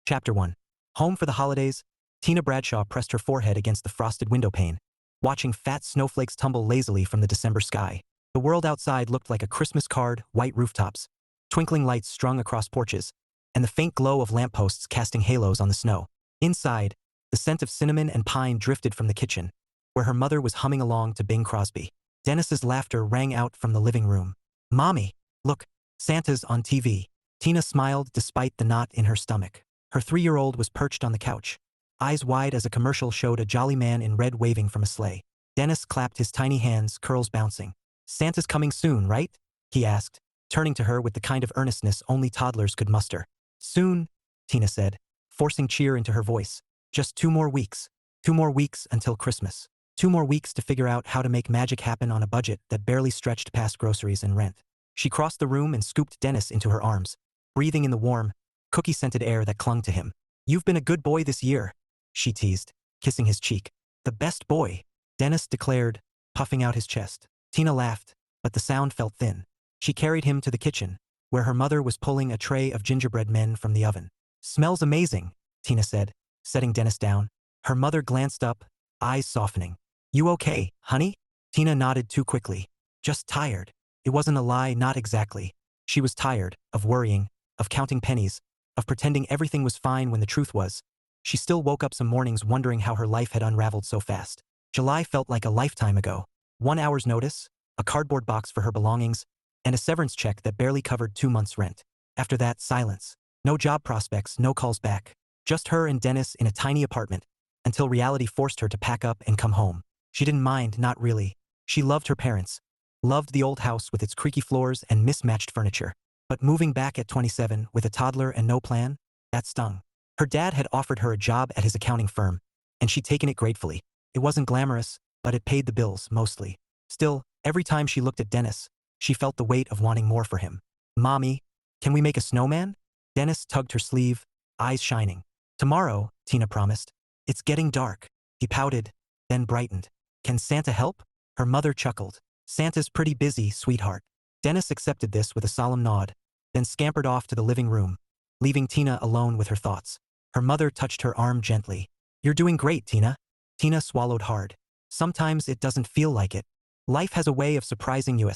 Chapter 1. Home for the holidays. Tina Bradshaw pressed her forehead against the frosted window pane, watching fat snowflakes tumble lazily from the December sky. The world outside looked like a Christmas card, white rooftops, twinkling lights strung across porches, and the faint glow of lampposts casting halos on the snow. Inside, the scent of cinnamon and pine drifted from the kitchen, where her mother was humming along to Bing Crosby. Dennis's laughter rang out from the living room. "Mommy, look, Santa's on TV." Tina smiled despite the knot in her stomach. Her 3-year-old was perched on the couch, eyes wide as a commercial showed a jolly man in red waving from a sleigh. Dennis clapped his tiny hands, curls bouncing. "Santa's coming soon, right?" he asked, turning to her with the kind of earnestness only toddlers could muster. "Soon," Tina said, forcing cheer into her voice. "Just 2 more weeks. 2 more weeks until Christmas. 2 more weeks to figure out how to make magic happen on a budget that barely stretched past groceries and rent." She crossed the room and scooped Dennis into her arms, breathing in the warm, cookie-scented air that clung to him. "You've been a good boy this year," she teased, kissing his cheek. "The best boy," Dennis declared, puffing out his chest. Tina laughed, but the sound felt thin. She carried him to the kitchen, where her mother was pulling a tray of gingerbread men from the oven. "Smells amazing," Tina said, setting Dennis down. Her mother glanced up, eyes softening. "You okay, honey?" Tina nodded too quickly. "Just tired." It wasn't a lie, not exactly. She was tired of worrying, of counting pennies, of pretending everything was fine when the truth was, she still woke up some mornings wondering how her life had unraveled so fast. July felt like a lifetime ago. 1 hour's notice, a cardboard box for her belongings, and a severance check that barely covered 2 months' rent. After that, silence. No job prospects, no calls back. Just her and Dennis in a tiny apartment, until reality forced her to pack up and come home. She didn't mind, not really. She loved her parents, loved the old house with its creaky floors and mismatched furniture. But moving back at 27 with a toddler and no plan, that stung. Her dad had offered her a job at his accounting firm, and she'd taken it gratefully. It wasn't glamorous, but it paid the bills, mostly. Still, every time she looked at Dennis, she felt the weight of wanting more for him. "Mommy, can we make a snowman?" Dennis tugged her sleeve, eyes shining. "Tomorrow," Tina promised. "It's getting dark." He pouted, then brightened. "Can Santa help?" Her mother chuckled. "Santa's pretty busy, sweetheart." Dennis accepted this with a solemn nod, then scampered off to the living room, leaving Tina alone with her thoughts. Her mother touched her arm gently. "You're doing great, Tina." Tina swallowed hard. "Sometimes it doesn't feel like it. Life has a way of surprising you,"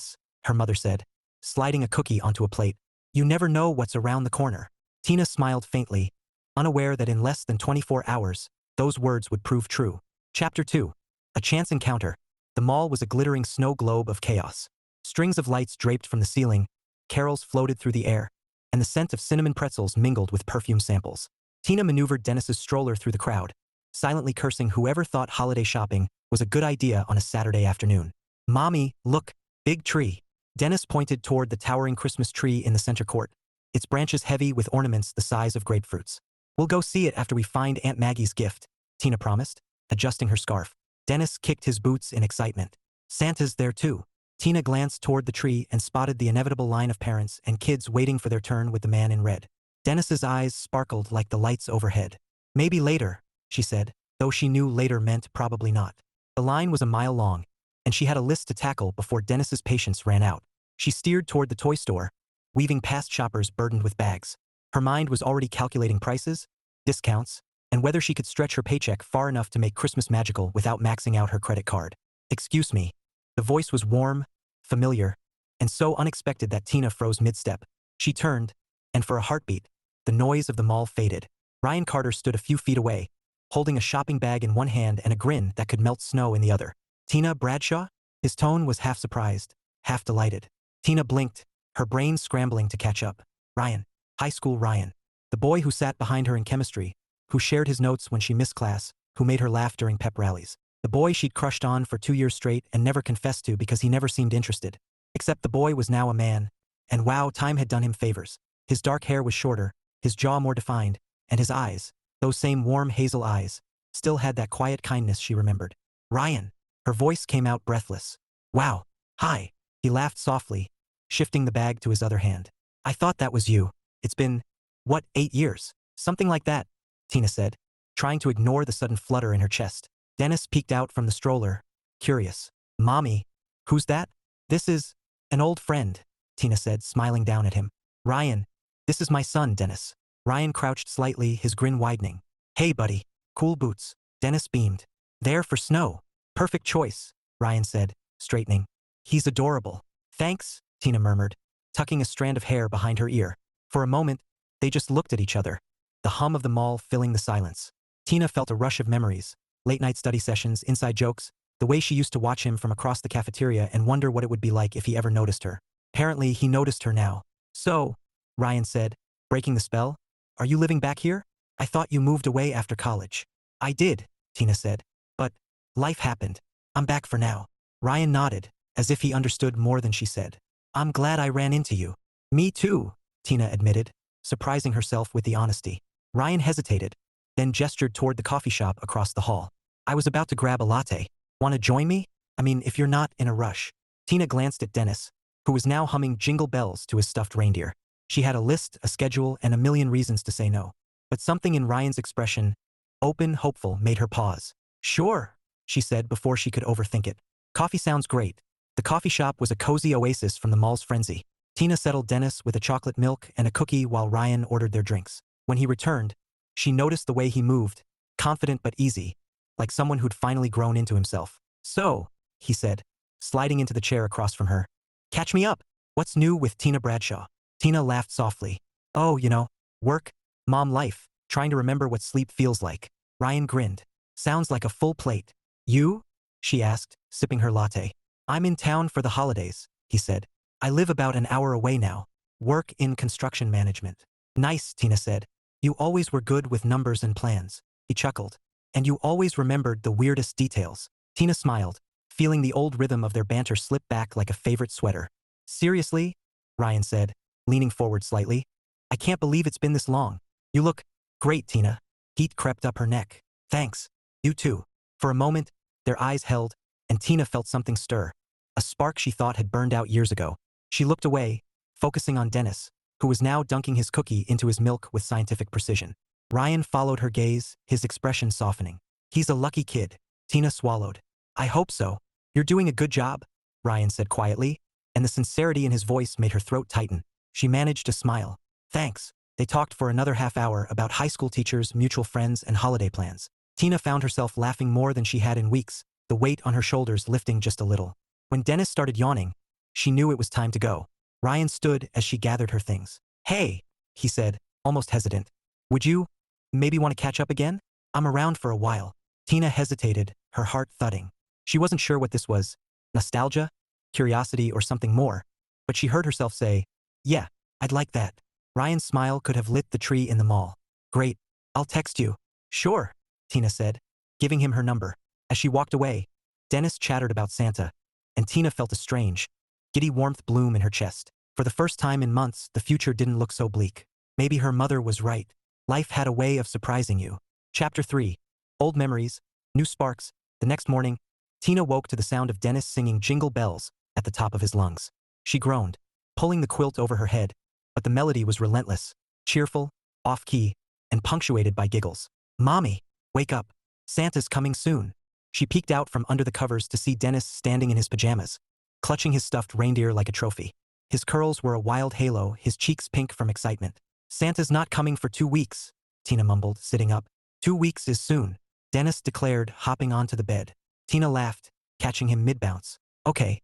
her mother said, sliding a cookie onto a plate. "You never know what's around the corner." Tina smiled faintly, unaware that in less than 24 hours, those words would prove true. Chapter 2. A chance encounter. The mall was a glittering snow globe of chaos. Strings of lights draped from the ceiling, carols floated through the air, and the scent of cinnamon pretzels mingled with perfume samples. Tina maneuvered Dennis's stroller through the crowd, silently cursing whoever thought holiday shopping was a good idea on a Saturday afternoon. "Mommy, look, big tree." Dennis pointed toward the towering Christmas tree in the center court, its branches heavy with ornaments the size of grapefruits. "We'll go see it after we find Aunt Maggie's gift," Tina promised, adjusting her scarf. Dennis kicked his boots in excitement. "Santa's there too." Tina glanced toward the tree and spotted the inevitable line of parents and kids waiting for their turn with the man in red. Dennis's eyes sparkled like the lights overhead. "Maybe later," she said, though she knew later meant probably not. The line was a mile long, and she had a list to tackle before Dennis's patience ran out. She steered toward the toy store, weaving past shoppers burdened with bags. Her mind was already calculating prices, discounts, and whether she could stretch her paycheck far enough to make Christmas magical without maxing out her credit card. "Excuse me." The voice was warm, familiar, and so unexpected that Tina froze mid-step. She turned, and for a heartbeat, the noise of the mall faded. Ryan Carter stood a few feet away, holding a shopping bag in one hand and a grin that could melt snow in the other. "Tina Bradshaw?" His tone was half surprised, half delighted. Tina blinked, her brain scrambling to catch up. Ryan. High school Ryan. The boy who sat behind her in chemistry, who shared his notes when she missed class, who made her laugh during pep rallies. The boy she'd crushed on for 2 years straight and never confessed to because he never seemed interested. Except the boy was now a man, and wow, time had done him favors. His dark hair was shorter, his jaw more defined, and his eyes, those same warm hazel eyes, still had that quiet kindness she remembered. "Ryan." Her voice came out breathless. "Wow. Hi." He laughed softly, shifting the bag to his other hand. "I thought that was you. It's been, what, 8 years? Something like that," Tina said, trying to ignore the sudden flutter in her chest. Dennis peeked out from the stroller, curious. "Mommy, who's that?" "This is an old friend," Tina said, smiling down at him. "Ryan, this is my son, Dennis." Ryan crouched slightly, his grin widening. Hey buddy. Cool boots. Dennis beamed. There for snow. Perfect choice, Ryan said, straightening. He's adorable. Thanks, Tina murmured, tucking a strand of hair behind her ear. For a moment, they just looked at each other, the hum of the mall filling the silence. Tina felt a rush of memories, late-night study sessions, inside jokes, the way she used to watch him from across the cafeteria and wonder what it would be like if he ever noticed her. Apparently, he noticed her now. So, Ryan said, breaking the spell, are you living back here? I thought you moved away after college. I did, Tina said. But life happened. I'm back for now. Ryan nodded, as if he understood more than she said. I'm glad I ran into you. Me too, Tina admitted, surprising herself with the honesty. Ryan hesitated, then gestured toward the coffee shop across the hall. I was about to grab a latte. Want to join me? I mean, if you're not in a rush. Tina glanced at Dennis, who was now humming Jingle Bells to his stuffed reindeer. She had a list, a schedule, and a million reasons to say no. But something in Ryan's expression, open, hopeful, made her pause. Sure, she said before she could overthink it. Coffee sounds great. The coffee shop was a cozy oasis from the mall's frenzy. Tina settled Dennis with a chocolate milk and a cookie while Ryan ordered their drinks. When he returned, she noticed the way he moved, confident but easy, like someone who'd finally grown into himself. So, he said, sliding into the chair across from her. Catch me up. What's new with Tina Bradshaw? Tina laughed softly. Oh, work, mom life, trying to remember what sleep feels like. Ryan grinned. Sounds like a full plate. You? She asked, sipping her latte. I'm in town for the holidays, he said. I live about an hour away now. Work in construction management. Nice, Tina said. You always were good with numbers and plans. He chuckled. And you always remembered the weirdest details. Tina smiled, feeling the old rhythm of their banter slip back like a favorite sweater. Seriously? Ryan said, leaning forward slightly. I can't believe it's been this long. You look great, Tina. Heat crept up her neck. Thanks. You too. For a moment, their eyes held, and Tina felt something stir. A spark she thought had burned out years ago. She looked away, focusing on Dennis, who was now dunking his cookie into his milk with scientific precision. Ryan followed her gaze, his expression softening. He's a lucky kid. Tina swallowed. I hope so. You're doing a good job, Ryan said quietly, and the sincerity in his voice made her throat tighten. She managed to smile. Thanks. They talked for another half hour about high school teachers, mutual friends, and holiday plans. Tina found herself laughing more than she had in weeks, the weight on her shoulders lifting just a little. When Dennis started yawning, she knew it was time to go. Ryan stood as she gathered her things. Hey, he said, almost hesitant. Would you maybe want to catch up again? I'm around for a while. Tina hesitated, her heart thudding. She wasn't sure what this was, nostalgia, curiosity, or something more, but she heard herself say, yeah, I'd like that. Ryan's smile could have lit the tree in the mall. Great, I'll text you. Sure, Tina said, giving him her number. As she walked away, Dennis chattered about Santa, and Tina felt a strange, giddy warmth bloom in her chest. For the first time in months, the future didn't look so bleak. Maybe her mother was right. Life had a way of surprising you. Chapter 3. Old memories, new sparks. The next morning, Tina woke to the sound of Dennis singing Jingle Bells at the top of his lungs. She groaned, pulling the quilt over her head, but the melody was relentless, cheerful, off-key, and punctuated by giggles. Mommy, wake up. Santa's coming soon. She peeked out from under the covers to see Dennis standing in his pajamas, clutching his stuffed reindeer like a trophy. His curls were a wild halo, his cheeks pink from excitement. Santa's not coming for 2 weeks, Tina mumbled, sitting up. 2 weeks is soon, Dennis declared, hopping onto the bed. Tina laughed, catching him mid-bounce. Okay,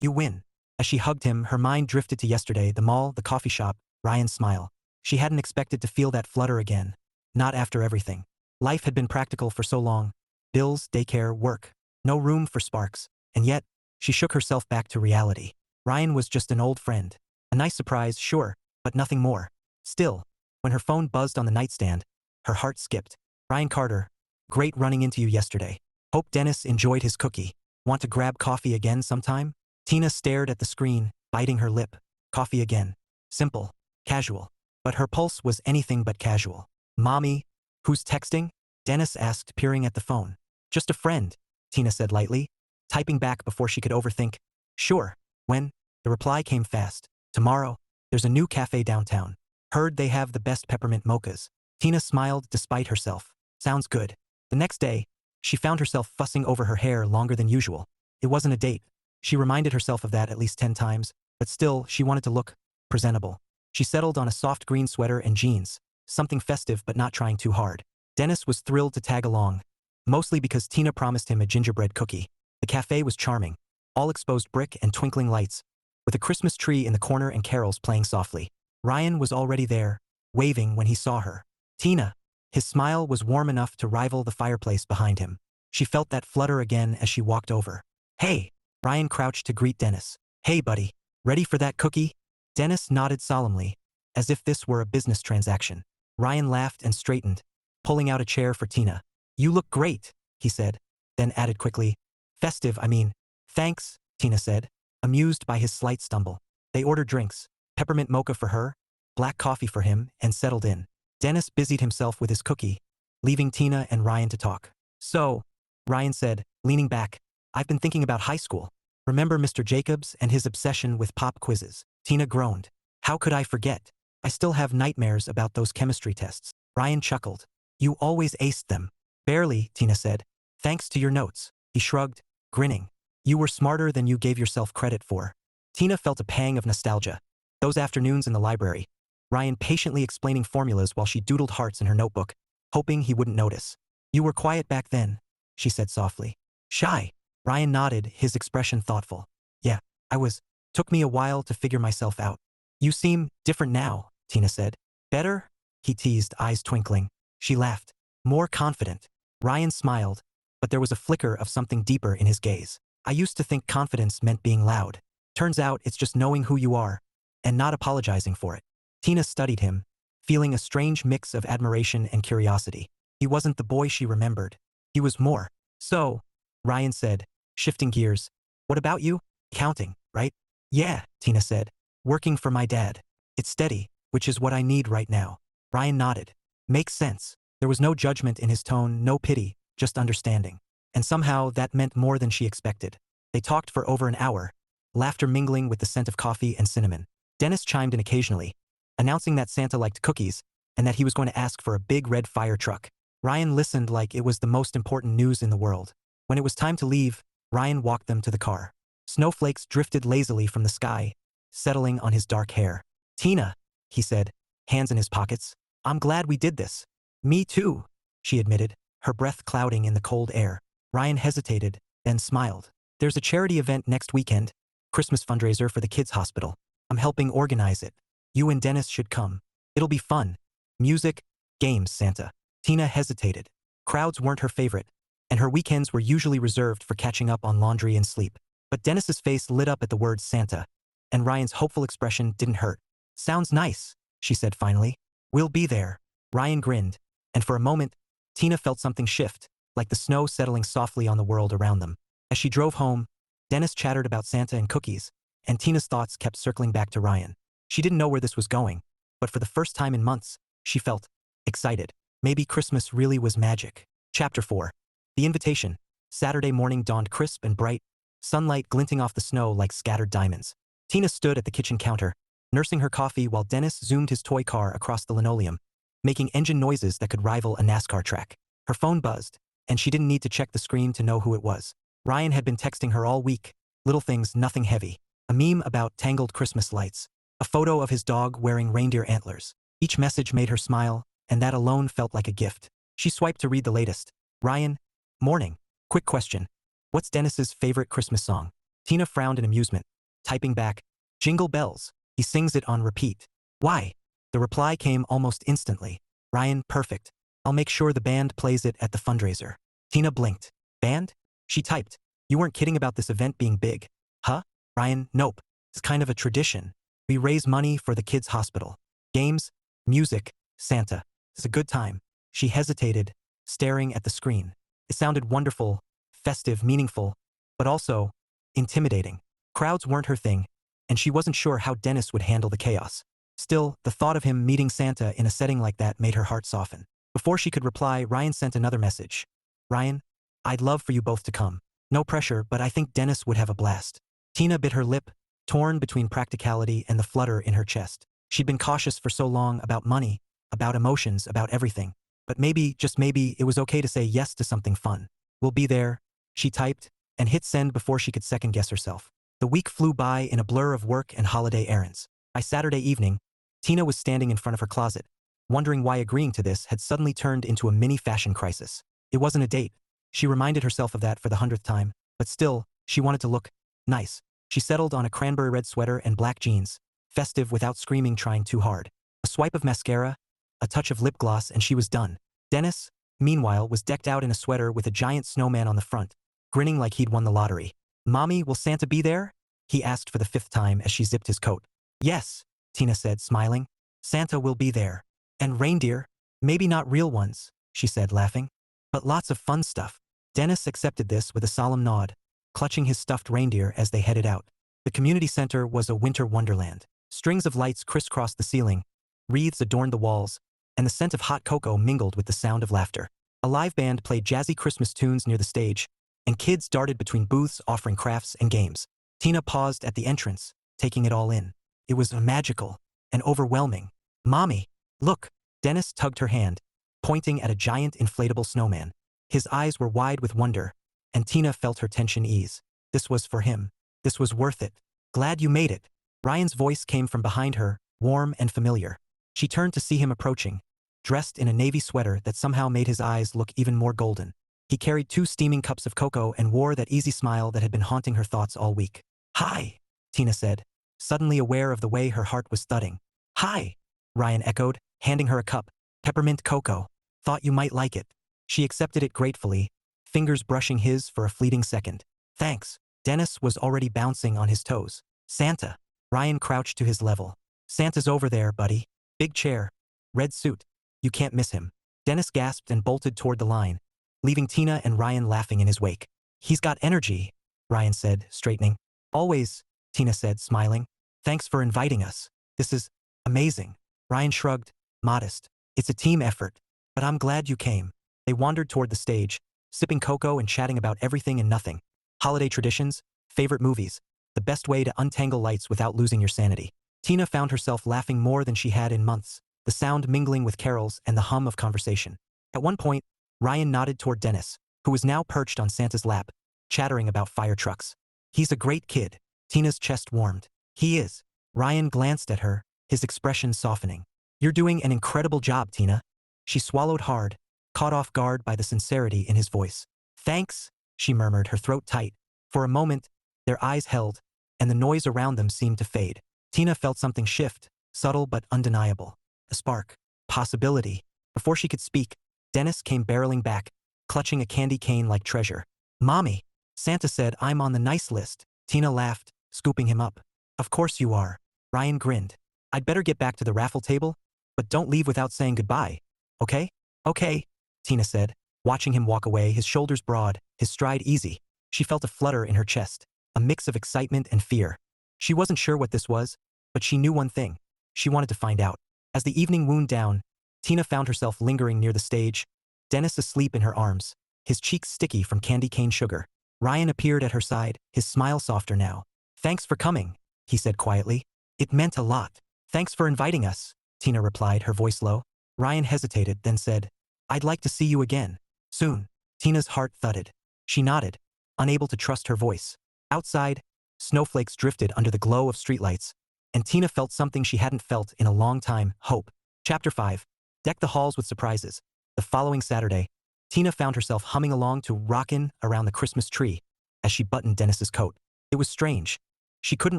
you win. As she hugged him, her mind drifted to yesterday, the mall, the coffee shop, Ryan's smile. She hadn't expected to feel that flutter again. Not after everything. Life had been practical for so long. Bills, daycare, work. No room for sparks. And yet, she shook herself back to reality. Ryan was just an old friend. A nice surprise, sure, but nothing more. Still, when her phone buzzed on the nightstand, her heart skipped. Ryan Carter, great running into you yesterday. Hope Dennis enjoyed his cookie. Want to grab coffee again sometime? Tina stared at the screen, biting her lip. Coffee again. Simple. Casual. But her pulse was anything but casual. Mommy, who's texting? Dennis asked, peering at the phone. Just a friend, Tina said lightly, typing back before she could overthink. Sure. When? The reply came fast. Tomorrow. There's a new cafe downtown. Heard they have the best peppermint mochas. Tina smiled despite herself. Sounds good. The next day, she found herself fussing over her hair longer than usual. It wasn't a date. She reminded herself of that at least 10 times, but still, she wanted to look presentable. She settled on a soft green sweater and jeans, something festive but not trying too hard. Dennis was thrilled to tag along, mostly because Tina promised him a gingerbread cookie. The cafe was charming, all exposed brick and twinkling lights, with a Christmas tree in the corner and carols playing softly. Ryan was already there, waving when he saw her. Tina. His smile was warm enough to rival the fireplace behind him. She felt that flutter again as she walked over. Hey! Ryan crouched to greet Dennis. Hey buddy, ready for that cookie? Dennis nodded solemnly, as if this were a business transaction. Ryan laughed and straightened, pulling out a chair for Tina. You look great, he said, then added quickly. Festive, I mean. Thanks, Tina said, amused by his slight stumble. They ordered drinks, peppermint mocha for her, black coffee for him, and settled in. Dennis busied himself with his cookie, leaving Tina and Ryan to talk. So, Ryan said, leaning back, I've been thinking about high school. Remember Mr. Jacobs and his obsession with pop quizzes? Tina groaned. How could I forget? I still have nightmares about those chemistry tests. Ryan chuckled. You always aced them. Barely, Tina said. Thanks to your notes. He shrugged, grinning. You were smarter than you gave yourself credit for. Tina felt a pang of nostalgia. Those afternoons in the library, Ryan patiently explaining formulas while she doodled hearts in her notebook, hoping he wouldn't notice. You were quiet back then, she said softly. Shy. Ryan nodded, his expression thoughtful. Yeah, I was. Took me a while to figure myself out. You seem different now, Tina said. Better? He teased, eyes twinkling. She laughed. More confident. Ryan smiled, but there was a flicker of something deeper in his gaze. I used to think confidence meant being loud. Turns out it's just knowing who you are, and not apologizing for it. Tina studied him, feeling a strange mix of admiration and curiosity. He wasn't the boy she remembered. He was more. So, Ryan said, shifting gears. What about you? Counting, right? Yeah, Tina said. Working for my dad. It's steady, which is what I need right now. Ryan nodded. Makes sense. There was no judgment in his tone, no pity, just understanding. And somehow that meant more than she expected. They talked for over an hour, laughter mingling with the scent of coffee and cinnamon. Dennis chimed in occasionally, announcing that Santa liked cookies and that he was going to ask for a big red fire truck. Ryan listened like it was the most important news in the world. When it was time to leave, Ryan walked them to the car. Snowflakes drifted lazily from the sky, settling on his dark hair. Tina, he said, hands in his pockets. I'm glad we did this. Me too, she admitted, her breath clouding in the cold air. Ryan hesitated, then smiled. There's a charity event next weekend, Christmas fundraiser for the kids' hospital. I'm helping organize it. You and Dennis should come. It'll be fun. Music, games, Santa. Tina hesitated. Crowds weren't her favorite, and her weekends were usually reserved for catching up on laundry and sleep. But Dennis's face lit up at the word Santa, and Ryan's hopeful expression didn't hurt. Sounds nice, she said finally. We'll be there. Ryan grinned, and for a moment, Tina felt something shift, like the snow settling softly on the world around them. As she drove home, Dennis chattered about Santa and cookies, and Tina's thoughts kept circling back to Ryan. She didn't know where this was going, but for the first time in months, she felt excited. Maybe Christmas really was magic. Chapter 4. The invitation. Saturday morning dawned crisp and bright, sunlight glinting off the snow like scattered diamonds. Tina stood at the kitchen counter, nursing her coffee while Dennis zoomed his toy car across the linoleum, making engine noises that could rival a NASCAR track. Her phone buzzed, and she didn't need to check the screen to know who it was. Ryan had been texting her all week, little things, nothing heavy. A meme about tangled Christmas lights. A photo of his dog wearing reindeer antlers. Each message made her smile, and that alone felt like a gift. She swiped to read the latest. Ryan, morning. Quick question. What's Dennis's favorite Christmas song? Tina frowned in amusement, typing back, Jingle Bells. He sings it on repeat. Why? The reply came almost instantly. Ryan, perfect. I'll make sure the band plays it at the fundraiser. Tina blinked. Band? She typed. You weren't kidding about this event being big. Huh? Ryan, nope. It's kind of a tradition. We raise money for the kids' hospital. Games, music, Santa. It's a good time. She hesitated, staring at the screen. It sounded wonderful, festive, meaningful, but also intimidating. Crowds weren't her thing, and she wasn't sure how Dennis would handle the chaos. Still, the thought of him meeting Santa in a setting like that made her heart soften. Before she could reply, Ryan sent another message. Ryan, I'd love for you both to come. No pressure, but I think Dennis would have a blast. Tina bit her lip, torn between practicality and the flutter in her chest. She'd been cautious for so long about money, about emotions, about everything. But maybe, just maybe, it was okay to say yes to something fun. We'll be there, she typed, and hit send before she could second-guess herself. The week flew by in a blur of work and holiday errands. By Saturday evening, Tina was standing in front of her closet, wondering why agreeing to this had suddenly turned into a mini fashion crisis. It wasn't a date. She reminded herself of that for the 100th time, but still, she wanted to look nice. She settled on a cranberry red sweater and black jeans, festive without screaming trying too hard. A swipe of mascara, a touch of lip gloss, and she was done. Dennis, meanwhile, was decked out in a sweater with a giant snowman on the front, grinning like he'd won the lottery. "Mommy, will Santa be there?" he asked for the 5th time as she zipped his coat. "Yes," Tina said, smiling. "Santa will be there. And reindeer? Maybe not real ones," she said, laughing. "But lots of fun stuff." Dennis accepted this with a solemn nod, clutching his stuffed reindeer as they headed out. The community center was a winter wonderland. Strings of lights crisscrossed the ceiling, wreaths adorned the walls, and the scent of hot cocoa mingled with the sound of laughter. A live band played jazzy Christmas tunes near the stage, and kids darted between booths offering crafts and games. Tina paused at the entrance, taking it all in. It was magical and overwhelming. "Mommy, look!" Dennis tugged her hand, pointing at a giant inflatable snowman. His eyes were wide with wonder, and Tina felt her tension ease. This was for him. This was worth it. "Glad you made it." Ryan's voice came from behind her, warm and familiar. She turned to see him approaching, dressed in a navy sweater that somehow made his eyes look even more golden. He carried 2 steaming cups of cocoa and wore that easy smile that had been haunting her thoughts all week. "Hi," Tina said, suddenly aware of the way her heart was thudding. "Hi," Ryan echoed, handing her a cup. "Peppermint cocoa. Thought you might like it." She accepted it gratefully, fingers brushing his for a fleeting second. "Thanks." Dennis was already bouncing on his toes. "Santa." Ryan crouched to his level. "Santa's over there, buddy. Big chair. Red suit. You can't miss him." Dennis gasped and bolted toward the line, leaving Tina and Ryan laughing in his wake. "He's got energy," Ryan said, straightening. "Always," Tina said, smiling. "Thanks for inviting us. This is amazing." Ryan shrugged, modest. "It's a team effort, but I'm glad you came." They wandered toward the stage, sipping cocoa and chatting about everything and nothing. Holiday traditions, favorite movies, the best way to untangle lights without losing your sanity. Tina found herself laughing more than she had in months, the sound mingling with carols and the hum of conversation. At one point, Ryan nodded toward Dennis, who was now perched on Santa's lap, chattering about fire trucks. "He's a great kid." Tina's chest warmed. "He is." Ryan glanced at her, his expression softening. "You're doing an incredible job, Tina." She swallowed hard, caught off guard by the sincerity in his voice. "Thanks," she murmured, her throat tight. For a moment, their eyes held, and the noise around them seemed to fade. Tina felt something shift, subtle but undeniable. A spark. Possibility. Before she could speak, Dennis came barreling back, clutching a candy cane like treasure. "Mommy, Santa said I'm on the nice list." Tina laughed, scooping him up. "Of course you are." Ryan grinned. "I'd better get back to the raffle table, but don't leave without saying goodbye. Okay?" "Okay," Tina said, watching him walk away, his shoulders broad, his stride easy. She felt a flutter in her chest, a mix of excitement and fear. She wasn't sure what this was, but she knew one thing. She wanted to find out. As the evening wound down, Tina found herself lingering near the stage, Dennis asleep in her arms, his cheeks sticky from candy cane sugar. Ryan appeared at her side, his smile softer now. "Thanks for coming," he said quietly. "It meant a lot." "Thanks for inviting us," Tina replied, her voice low. Ryan hesitated, then said, "I'd like to see you again. Soon." Tina's heart thudded. She nodded, unable to trust her voice. Outside, snowflakes drifted under the glow of streetlights, and Tina felt something she hadn't felt in a long time, hope. Chapter 5. Deck the halls with surprises. The following Saturday, Tina found herself humming along to "Rockin' Around the Christmas Tree" as she buttoned Dennis's coat. It was strange. She couldn't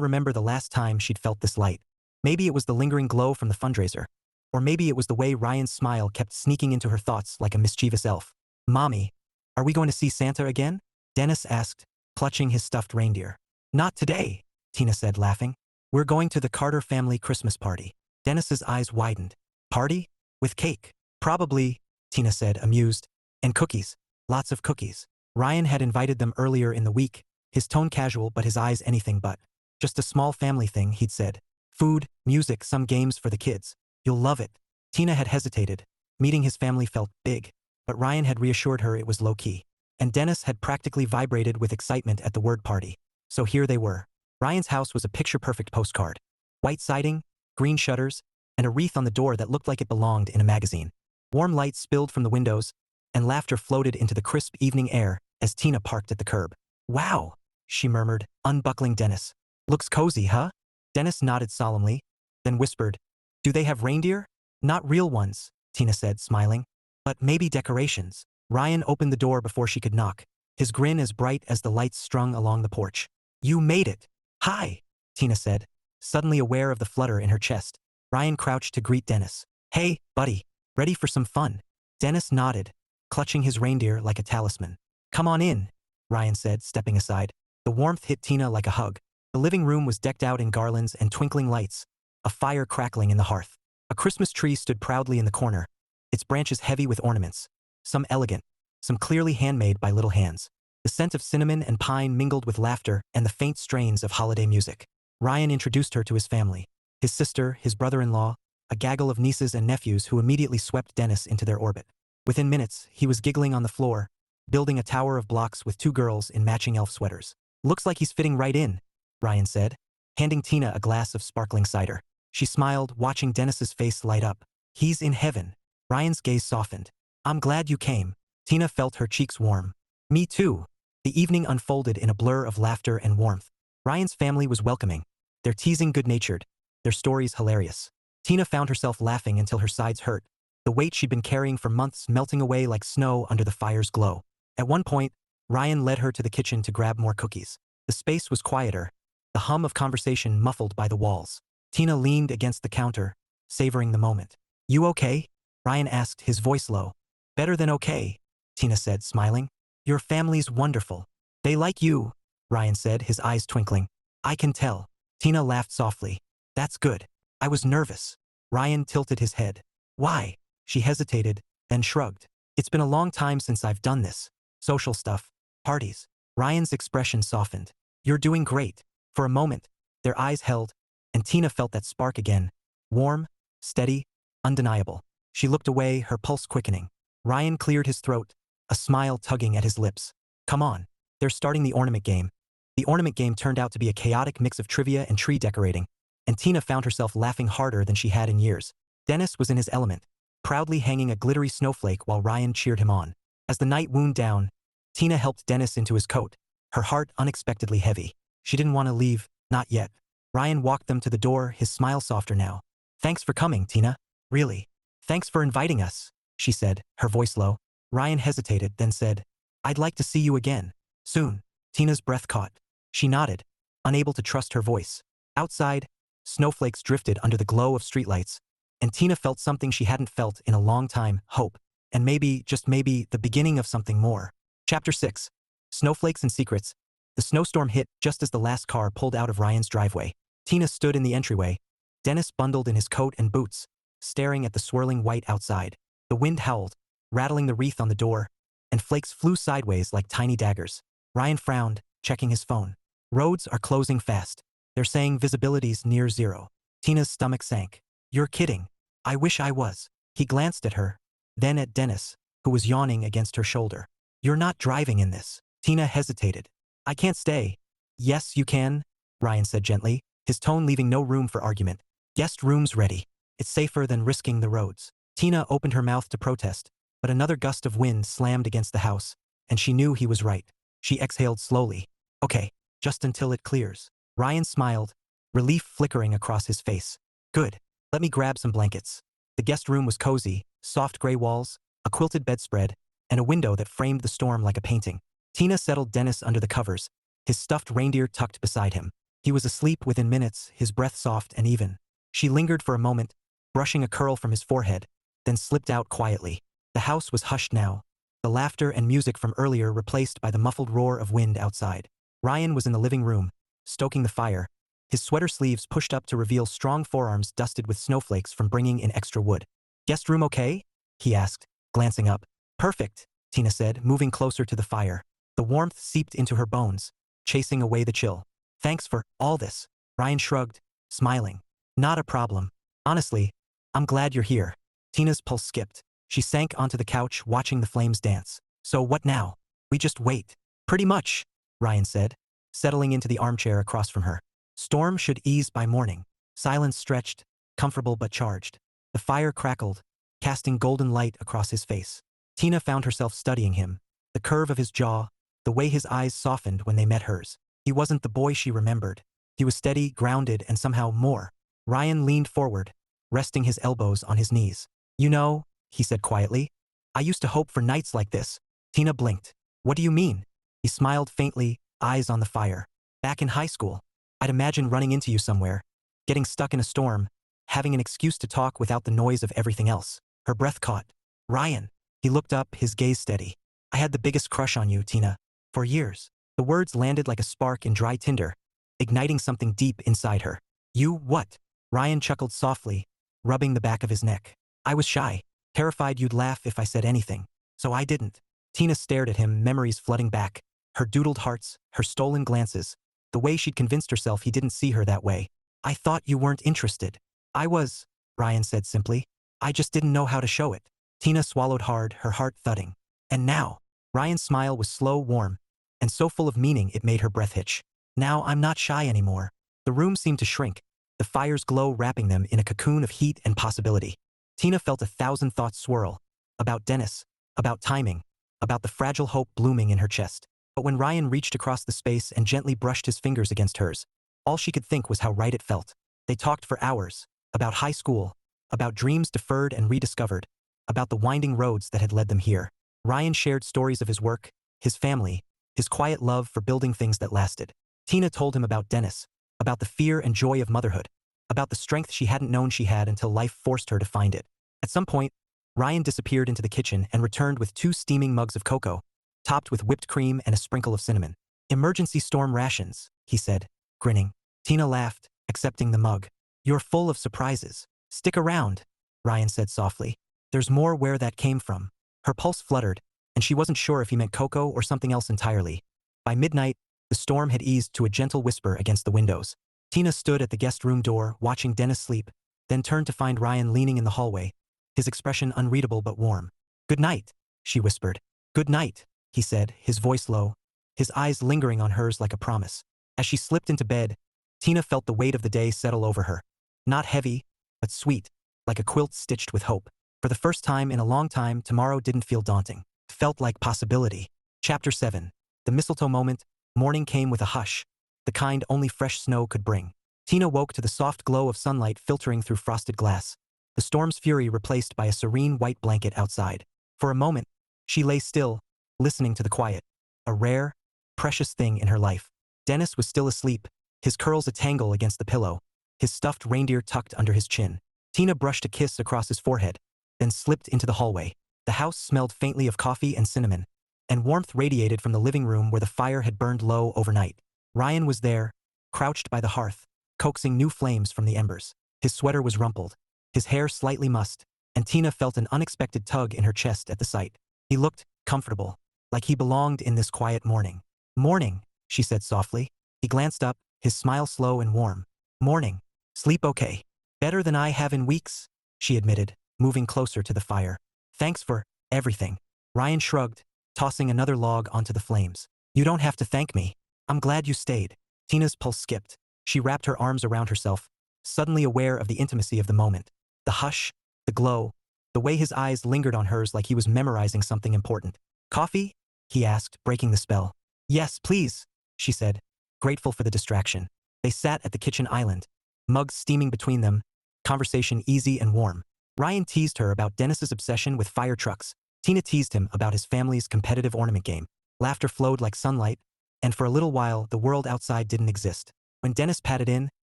remember the last time she'd felt this light. Maybe it was the lingering glow from the fundraiser, or maybe it was the way Ryan's smile kept sneaking into her thoughts like a mischievous elf. "Mommy, are we going to see Santa again?" Dennis asked, clutching his stuffed reindeer. "Not today," Tina said, laughing. "We're going to the Carter family Christmas party." Dennis's eyes widened. "Party? With cake?" "Probably," Tina said, amused. "And cookies. Lots of cookies." Ryan had invited them earlier in the week, his tone casual but his eyes anything but. "Just a small family thing," he'd said. "Food, music, some games for the kids. You'll love it." Tina had hesitated. Meeting his family felt big, but Ryan had reassured her it was low-key. And Dennis had practically vibrated with excitement at the word party. So here they were. Ryan's house was a picture-perfect postcard. White siding, green shutters, and a wreath on the door that looked like it belonged in a magazine. Warm light spilled from the windows, and laughter floated into the crisp evening air as Tina parked at the curb. "Wow," she murmured, unbuckling Dennis. "Looks cozy, huh?" Dennis nodded solemnly, then whispered, "Do they have reindeer?" Not real ones, Tina said, smiling. But maybe decorations. Ryan opened the door before she could knock, his grin as bright as the lights strung along the porch. You made it. Hi, Tina said, suddenly aware of the flutter in her chest. Ryan crouched to greet Dennis. Hey, buddy, ready for some fun? Dennis nodded, clutching his reindeer like a talisman. Come on in, Ryan said, stepping aside. The warmth hit Tina like a hug. The living room was decked out in garlands and twinkling lights, a fire crackling in the hearth. A Christmas tree stood proudly in the corner, its branches heavy with ornaments, some elegant, some clearly handmade by little hands. The scent of cinnamon and pine mingled with laughter and the faint strains of holiday music. Ryan introduced her to his family, his sister, his brother-in-law, a gaggle of nieces and nephews who immediately swept Dennis into their orbit. Within minutes, he was giggling on the floor, building a tower of blocks with two girls in matching elf sweaters. Looks like he's fitting right in, Ryan said, handing Tina a glass of sparkling cider. She smiled, watching Dennis's face light up. He's in heaven. Ryan's gaze softened. I'm glad you came. Tina felt her cheeks warm. Me too. The evening unfolded in a blur of laughter and warmth. Ryan's family was welcoming, their teasing good-natured, their stories hilarious. Tina found herself laughing until her sides hurt, the weight she'd been carrying for months melting away like snow under the fire's glow. At one point, Ryan led her to the kitchen to grab more cookies. The space was quieter, the hum of conversation muffled by the walls. Tina leaned against the counter, savoring the moment. You okay? Ryan asked, his voice low. Better than okay, Tina said, smiling. Your family's wonderful. They like you, Ryan said, his eyes twinkling. I can tell. Tina laughed softly. That's good. I was nervous. Ryan tilted his head. Why? She hesitated, then shrugged. It's been a long time since I've done this. Social stuff. Parties. Ryan's expression softened. You're doing great. For a moment, their eyes held, and Tina felt that spark again. Warm, steady, undeniable. She looked away, her pulse quickening. Ryan cleared his throat, a smile tugging at his lips. Come on. They're starting the ornament game. The ornament game turned out to be a chaotic mix of trivia and tree decorating, and Tina found herself laughing harder than she had in years. Dennis was in his element, proudly hanging a glittery snowflake while Ryan cheered him on. As the night wound down, Tina helped Dennis into his coat, her heart unexpectedly heavy. She didn't want to leave, not yet. Ryan walked them to the door, his smile softer now. Thanks for coming, Tina. Really. Thanks for inviting us, she said, her voice low. Ryan hesitated, then said, I'd like to see you again. Soon. Tina's breath caught. She nodded, unable to trust her voice. Outside, snowflakes drifted under the glow of streetlights, and Tina felt something she hadn't felt in a long time, hope, and maybe, just maybe, the beginning of something more. Chapter 6. Snowflakes and Secrets. The snowstorm hit just as the last car pulled out of Ryan's driveway. Tina stood in the entryway, Dennis bundled in his coat and boots, staring at the swirling white outside. The wind howled, rattling the wreath on the door, and flakes flew sideways like tiny daggers. Ryan frowned, checking his phone. Roads are closing fast. They're saying visibility's near zero. Tina's stomach sank. You're kidding. I wish I was. He glanced at her, then at Dennis, who was yawning against her shoulder. You're not driving in this. Tina hesitated. I can't stay. Yes, you can, Ryan said gently, his tone leaving no room for argument. Guest room's ready. It's safer than risking the roads. Tina opened her mouth to protest, but another gust of wind slammed against the house, and she knew he was right. She exhaled slowly. Okay, just until it clears. Ryan smiled, relief flickering across his face. Good. Let me grab some blankets. The guest room was cozy, soft gray walls, a quilted bedspread, and a window that framed the storm like a painting. Tina settled Dennis under the covers, his stuffed reindeer tucked beside him. He was asleep within minutes, his breath soft and even. She lingered for a moment, brushing a curl from his forehead, then slipped out quietly. The house was hushed now, the laughter and music from earlier replaced by the muffled roar of wind outside. Ryan was in the living room, stoking the fire, his sweater sleeves pushed up to reveal strong forearms dusted with snowflakes from bringing in extra wood. Guest room okay? He asked, glancing up. Perfect, Tina said, moving closer to the fire. The warmth seeped into her bones, chasing away the chill. Thanks for all this. Ryan shrugged, smiling. Not a problem. Honestly, I'm glad you're here. Tina's pulse skipped. She sank onto the couch, watching the flames dance. So what now? We just wait. Pretty much, Ryan said, settling into the armchair across from her. Storm should ease by morning. Silence stretched, comfortable but charged. The fire crackled, casting golden light across his face. Tina found herself studying him, the curve of his jaw, the way his eyes softened when they met hers. He wasn't the boy she remembered. He was steady, grounded, and somehow more. Ryan leaned forward, resting his elbows on his knees. You know, he said quietly, I used to hope for nights like this. Tina blinked. What do you mean? He smiled faintly, eyes on the fire. Back in high school, I'd imagine running into you somewhere, getting stuck in a storm, having an excuse to talk without the noise of everything else. Her breath caught. Ryan. He looked up, his gaze steady. I had the biggest crush on you, Tina. For years. The words landed like a spark in dry tinder, igniting something deep inside her. You what? Ryan chuckled softly, rubbing the back of his neck. I was shy, terrified you'd laugh if I said anything. So I didn't. Tina stared at him, memories flooding back. Her doodled hearts, her stolen glances. The way she'd convinced herself he didn't see her that way. I thought you weren't interested. I was, Ryan said simply. I just didn't know how to show it. Tina swallowed hard, her heart thudding. And now? Ryan's smile was slow, warm, and so full of meaning it made her breath hitch. Now I'm not shy anymore. The room seemed to shrink, the fire's glow wrapping them in a cocoon of heat and possibility. Tina felt 1,000 thoughts swirl. About Dennis, about timing, about the fragile hope blooming in her chest. But when Ryan reached across the space and gently brushed his fingers against hers, all she could think was how right it felt. They talked for hours, about high school, about dreams deferred and rediscovered, about the winding roads that had led them here. Ryan shared stories of his work, his family, his quiet love for building things that lasted. Tina told him about Dennis, about the fear and joy of motherhood, about the strength she hadn't known she had until life forced her to find it. At some point, Ryan disappeared into the kitchen and returned with 2 steaming mugs of cocoa, topped with whipped cream and a sprinkle of cinnamon. Emergency storm rations, he said, grinning. Tina laughed, accepting the mug. You're full of surprises. Stick around, Ryan said softly. There's more where that came from. Her pulse fluttered, and she wasn't sure if he meant cocoa or something else entirely. By midnight, the storm had eased to a gentle whisper against the windows. Tina stood at the guest room door, watching Dennis sleep, then turned to find Ryan leaning in the hallway, his expression unreadable but warm. Good night, she whispered. Good night, he said, his voice low, his eyes lingering on hers like a promise. As she slipped into bed, Tina felt the weight of the day settle over her. Not heavy, but sweet, like a quilt stitched with hope. For the first time in a long time, tomorrow didn't feel daunting. It felt like possibility. Chapter 7. The mistletoe moment. Morning came with a hush, the kind only fresh snow could bring. Tina woke to the soft glow of sunlight filtering through frosted glass, the storm's fury replaced by a serene white blanket outside. For a moment, she lay still, listening to the quiet, a rare, precious thing in her life. Dennis was still asleep, his curls a tangle against the pillow, his stuffed reindeer tucked under his chin. Tina brushed a kiss across his forehead, then slipped into the hallway. The house smelled faintly of coffee and cinnamon, and warmth radiated from the living room where the fire had burned low overnight. Ryan was there, crouched by the hearth, coaxing new flames from the embers. His sweater was rumpled, his hair slightly mussed, and Tina felt an unexpected tug in her chest at the sight. He looked comfortable, like he belonged in this quiet morning. Morning, she said softly. He glanced up, his smile slow and warm. Morning. Sleep okay. Better than I have in weeks, she admitted, moving closer to the fire. Thanks for everything. Ryan shrugged, tossing another log onto the flames. You don't have to thank me. I'm glad you stayed. Tina's pulse skipped. She wrapped her arms around herself, suddenly aware of the intimacy of the moment. The hush, the glow, the way his eyes lingered on hers like he was memorizing something important. Coffee? He asked, breaking the spell. Yes, please, she said, grateful for the distraction. They sat at the kitchen island, mugs steaming between them, conversation easy and warm. Ryan teased her about Dennis's obsession with fire trucks. Tina teased him about his family's competitive ornament game. Laughter flowed like sunlight, and for a little while the world outside didn't exist. When Dennis patted in,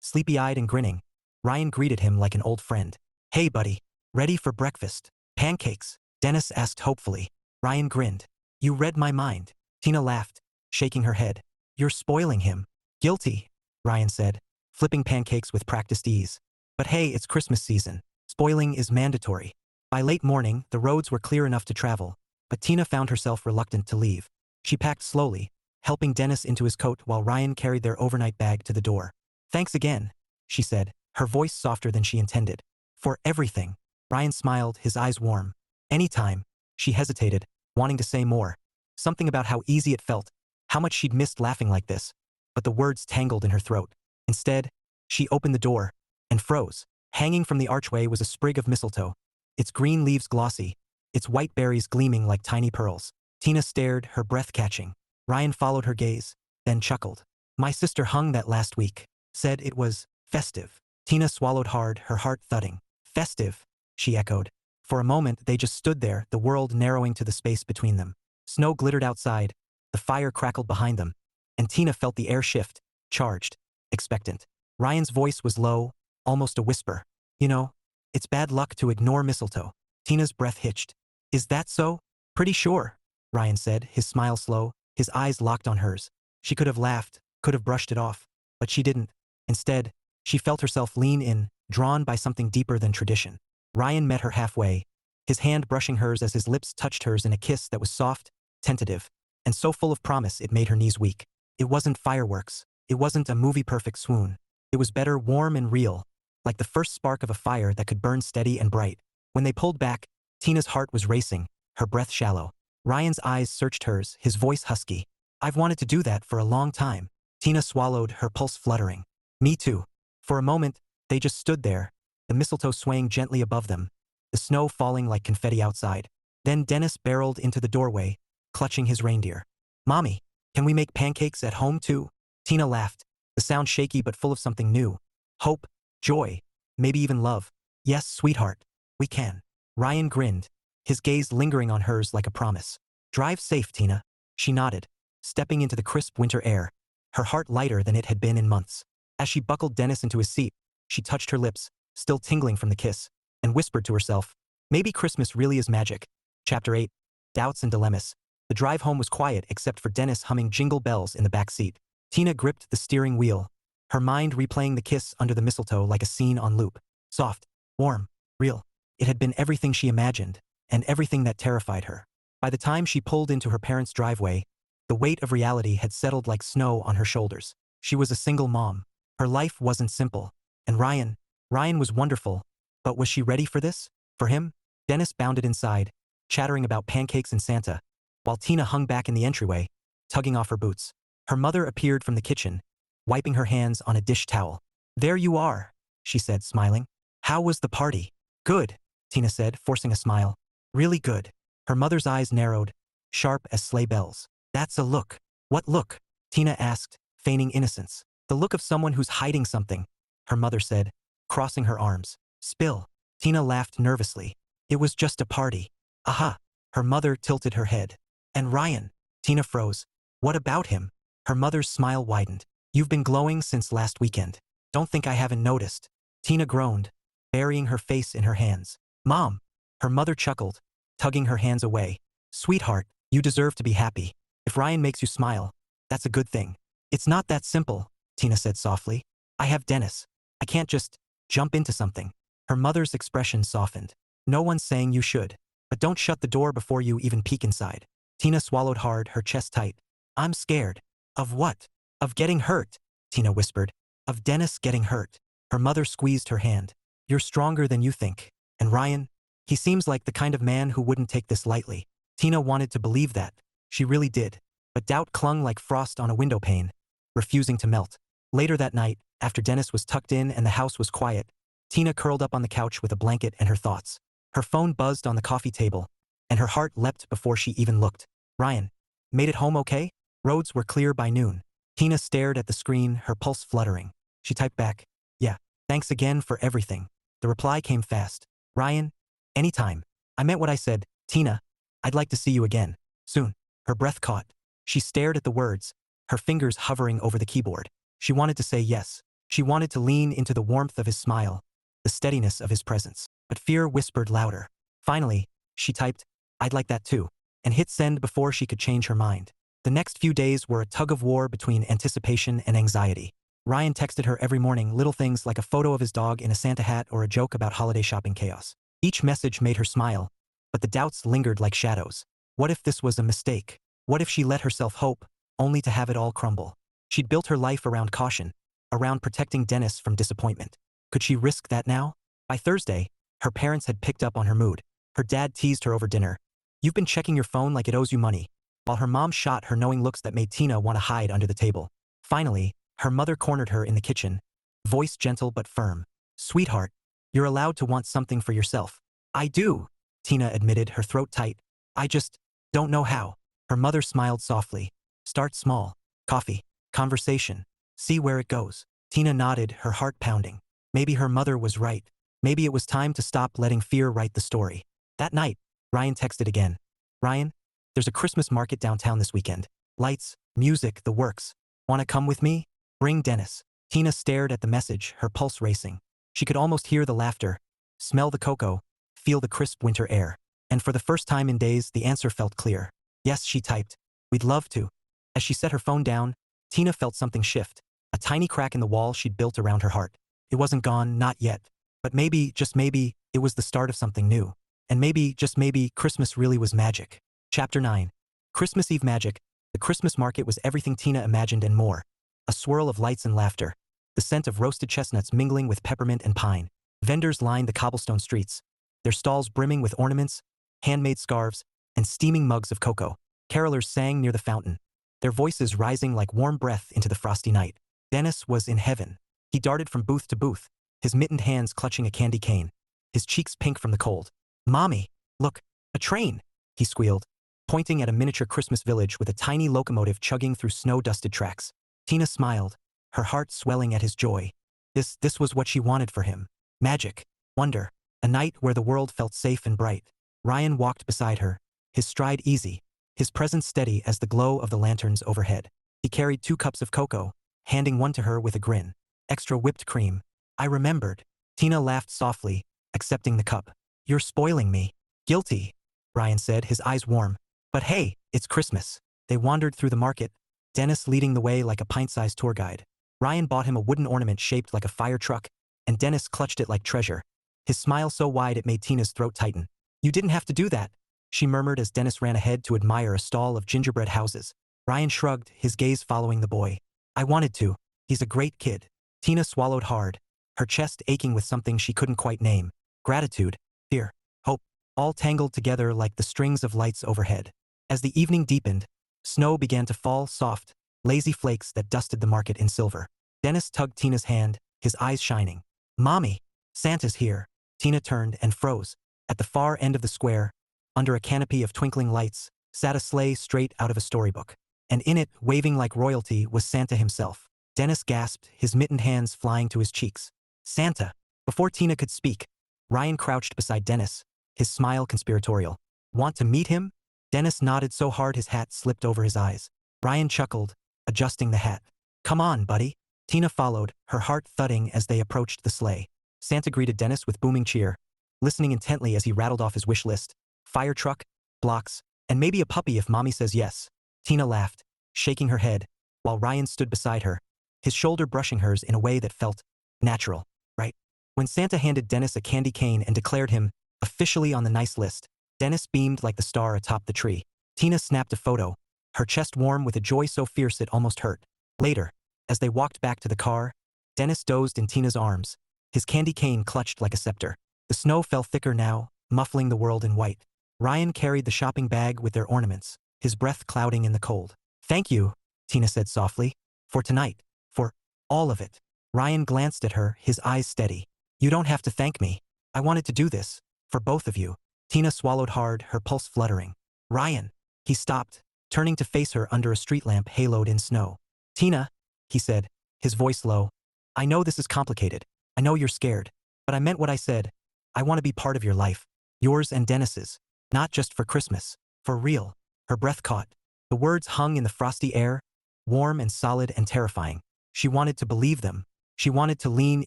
sleepy-eyed and grinning, Ryan greeted him like an old friend. Hey buddy, ready for breakfast? Pancakes? Dennis asked hopefully. Ryan grinned. You read my mind. Tina laughed, shaking her head. You're spoiling him. Guilty, Ryan said, flipping pancakes with practiced ease. But hey, it's Christmas season. Spoiling is mandatory. By late morning, the roads were clear enough to travel, but Tina found herself reluctant to leave. She packed slowly, helping Dennis into his coat while Ryan carried their overnight bag to the door. Thanks again, she said, her voice softer than she intended. For everything. Ryan smiled, his eyes warm. Anytime. She hesitated, wanting to say more. Something about how easy it felt, how much she'd missed laughing like this. But the words tangled in her throat. Instead, she opened the door and froze. Hanging from the archway was a sprig of mistletoe, its green leaves glossy, its white berries gleaming like tiny pearls. Tina stared, her breath catching. Ryan followed her gaze, then chuckled. My sister hung that last week, said it was festive. Tina swallowed hard, her heart thudding. Festive, she echoed. For a moment, they just stood there, the world narrowing to the space between them. Snow glittered outside, the fire crackled behind them, and Tina felt the air shift, charged, expectant. Ryan's voice was low, almost a whisper. You know, it's bad luck to ignore mistletoe. Tina's breath hitched. Is that so? Pretty sure, Ryan said, his smile slow, his eyes locked on hers. She could have laughed, could have brushed it off, but she didn't. Instead, she felt herself lean in, drawn by something deeper than tradition. Ryan met her halfway, his hand brushing hers as his lips touched hers in a kiss that was soft, tentative, and so full of promise it made her knees weak. It wasn't fireworks. It wasn't a movie-perfect swoon. It was better, warm and real, like the first spark of a fire that could burn steady and bright. When they pulled back, Tina's heart was racing, her breath shallow. Ryan's eyes searched hers, his voice husky. I've wanted to do that for a long time. Tina swallowed, her pulse fluttering. Me too. For a moment, they just stood there, the mistletoe swaying gently above them, the snow falling like confetti outside. Then Dennis barreled into the doorway, clutching his reindeer. Mommy, can we make pancakes at home too? Tina laughed, the sound shaky but full of something new. Hope, joy, maybe even love. Yes, sweetheart, we can. Ryan grinned, his gaze lingering on hers like a promise. Drive safe, Tina. She nodded, stepping into the crisp winter air, her heart lighter than it had been in months. As she buckled Dennis into his seat, she touched her lips, still tingling from the kiss, and whispered to herself, maybe Christmas really is magic. Chapter 8. Doubts and Dilemmas. The drive home was quiet except for Dennis humming jingle bells in the back seat. Tina gripped the steering wheel, her mind replaying the kiss under the mistletoe like a scene on loop. Soft, warm, real. It had been everything she imagined, and everything that terrified her. By the time she pulled into her parents' driveway, the weight of reality had settled like snow on her shoulders. She was a single mom. Her life wasn't simple. And Ryan was wonderful. But was she ready for this? For him? Dennis bounded inside, chattering about pancakes and Santa, while Tina hung back in the entryway, tugging off her boots. Her mother appeared from the kitchen, wiping her hands on a dish towel. There you are, she said, smiling. How was the party? Good, Tina said, forcing a smile. Really good. Her mother's eyes narrowed, sharp as sleigh bells. That's a look. What look? Tina asked, feigning innocence. The look of someone who's hiding something, her mother said, crossing her arms. Spill. Tina laughed nervously. It was just a party. Aha. Her mother tilted her head. And Ryan? Tina froze. What about him? Her mother's smile widened. You've been glowing since last weekend. Don't think I haven't noticed. Tina groaned, burying her face in her hands. Mom. Her mother chuckled, tugging her hands away. Sweetheart, you deserve to be happy. If Ryan makes you smile, that's a good thing. It's not that simple, Tina said softly. I have Dennis. I can't just jump into something. Her mother's expression softened. No one's saying you should, but don't shut the door before you even peek inside. Tina swallowed hard, her chest tight. I'm scared. Of what? Of getting hurt, Tina whispered. Of Dennis getting hurt. Her mother squeezed her hand. You're stronger than you think. And Ryan? He seems like the kind of man who wouldn't take this lightly. Tina wanted to believe that. She really did. But doubt clung like frost on a window pane, refusing to melt. Later that night, after Dennis was tucked in and the house was quiet, Tina curled up on the couch with a blanket and her thoughts. Her phone buzzed on the coffee table, and her heart leapt before she even looked. Ryan. Made it home okay? Roads were clear by noon. Tina stared at the screen, her pulse fluttering. She typed back, yeah, thanks again for everything. The reply came fast. Ryan, anytime. I meant what I said. Tina, I'd like to see you again. Soon. Her breath caught. She stared at the words, her fingers hovering over the keyboard. She wanted to say yes. She wanted to lean into the warmth of his smile, the steadiness of his presence. But fear whispered louder. Finally, she typed, I'd like that too, and hit send before she could change her mind. The next few days were a tug-of-war between anticipation and anxiety. Ryan texted her every morning, little things like a photo of his dog in a Santa hat or a joke about holiday shopping chaos. Each message made her smile, but the doubts lingered like shadows. What if this was a mistake? What if she let herself hope, only to have it all crumble? She'd built her life around caution, around protecting Dennis from disappointment. Could she risk that now? By Thursday, her parents had picked up on her mood. Her dad teased her over dinner. You've been checking your phone like it owes you money, while her mom shot her knowing looks that made Tina want to hide under the table. Finally, her mother cornered her in the kitchen, voice gentle but firm. Sweetheart, you're allowed to want something for yourself. I do, Tina admitted, her throat tight. I just don't know how. Her mother smiled softly. Start small. Coffee. Conversation. See where it goes. Tina nodded, her heart pounding. Maybe her mother was right. Maybe it was time to stop letting fear write the story. That night, Ryan texted again. Ryan, there's a Christmas market downtown this weekend. Lights, music, the works. Wanna come with me? Bring Dennis. Tina stared at the message, her pulse racing. She could almost hear the laughter, smell the cocoa, feel the crisp winter air. And for the first time in days, the answer felt clear. Yes, she typed. We'd love to. As she set her phone down, Tina felt something shift, a tiny crack in the wall she'd built around her heart. It wasn't gone, not yet. But maybe, just maybe, it was the start of something new. And maybe, just maybe, Christmas really was magic. Chapter 9. Christmas Eve magic. The Christmas market was everything Tina imagined and more. A swirl of lights and laughter. The scent of roasted chestnuts mingling with peppermint and pine. Vendors lined the cobblestone streets, their stalls brimming with ornaments, handmade scarves, and steaming mugs of cocoa. Carolers sang near the fountain, their voices rising like warm breath into the frosty night. Dennis was in heaven. He darted from booth to booth, his mittened hands clutching a candy cane, his cheeks pink from the cold. Mommy, look, a train, he squealed, pointing at a miniature Christmas village with a tiny locomotive chugging through snow-dusted tracks. Tina smiled, her heart swelling at his joy. This was what she wanted for him. Magic, wonder, a night where the world felt safe and bright. Ryan walked beside her, his stride easy, his presence steady as the glow of the lanterns overhead. He carried 2 cups of cocoa, handing one to her with a grin. Extra whipped cream. I remembered. Tina laughed softly, accepting the cup. You're spoiling me. Guilty, Ryan said, his eyes warm. But hey, it's Christmas. They wandered through the market, Dennis leading the way like a pint-sized tour guide. Ryan bought him a wooden ornament shaped like a fire truck, and Dennis clutched it like treasure, his smile so wide it made Tina's throat tighten. You didn't have to do that, she murmured as Dennis ran ahead to admire a stall of gingerbread houses. Ryan shrugged, his gaze following the boy. I wanted to. He's a great kid. Tina swallowed hard, her chest aching with something she couldn't quite name. Gratitude, fear, hope, all tangled together like the strings of lights overhead. As the evening deepened, snow began to fall, soft, lazy flakes that dusted the market in silver. Dennis tugged Tina's hand, his eyes shining. Mommy, Santa's here. Tina turned and froze. At the far end of the square, under a canopy of twinkling lights, sat a sleigh straight out of a storybook. And in it, waving like royalty, was Santa himself. Dennis gasped, his mittened hands flying to his cheeks. Santa! Before Tina could speak, Ryan crouched beside Dennis, his smile conspiratorial. Want to meet him? Dennis nodded so hard his hat slipped over his eyes. Ryan chuckled, adjusting the hat. Come on, buddy. Tina followed, her heart thudding as they approached the sleigh. Santa greeted Dennis with booming cheer, listening intently as he rattled off his wish list. Fire truck, blocks, and maybe a puppy if mommy says yes. Tina laughed, shaking her head, while Ryan stood beside her, his shoulder brushing hers in a way that felt natural, right? When Santa handed Dennis a candy cane and declared him officially on the nice list, Dennis beamed like the star atop the tree. Tina snapped a photo, her chest warm with a joy so fierce it almost hurt. Later, as they walked back to the car, Dennis dozed in Tina's arms, his candy cane clutched like a scepter. The snow fell thicker now, muffling the world in white. Ryan carried the shopping bag with their ornaments, his breath clouding in the cold. Thank you, Tina said softly, for tonight, for all of it. Ryan glanced at her, his eyes steady. You don't have to thank me. I wanted to do this, for both of you. Tina swallowed hard, her pulse fluttering. Ryan. He stopped, turning to face her under a street lamp haloed in snow. Tina, he said, his voice low. I know this is complicated. I know you're scared. But I meant what I said. I want to be part of your life. Yours and Dennis's. Not just for Christmas. For real. Her breath caught. The words hung in the frosty air, warm and solid and terrifying. She wanted to believe them. She wanted to lean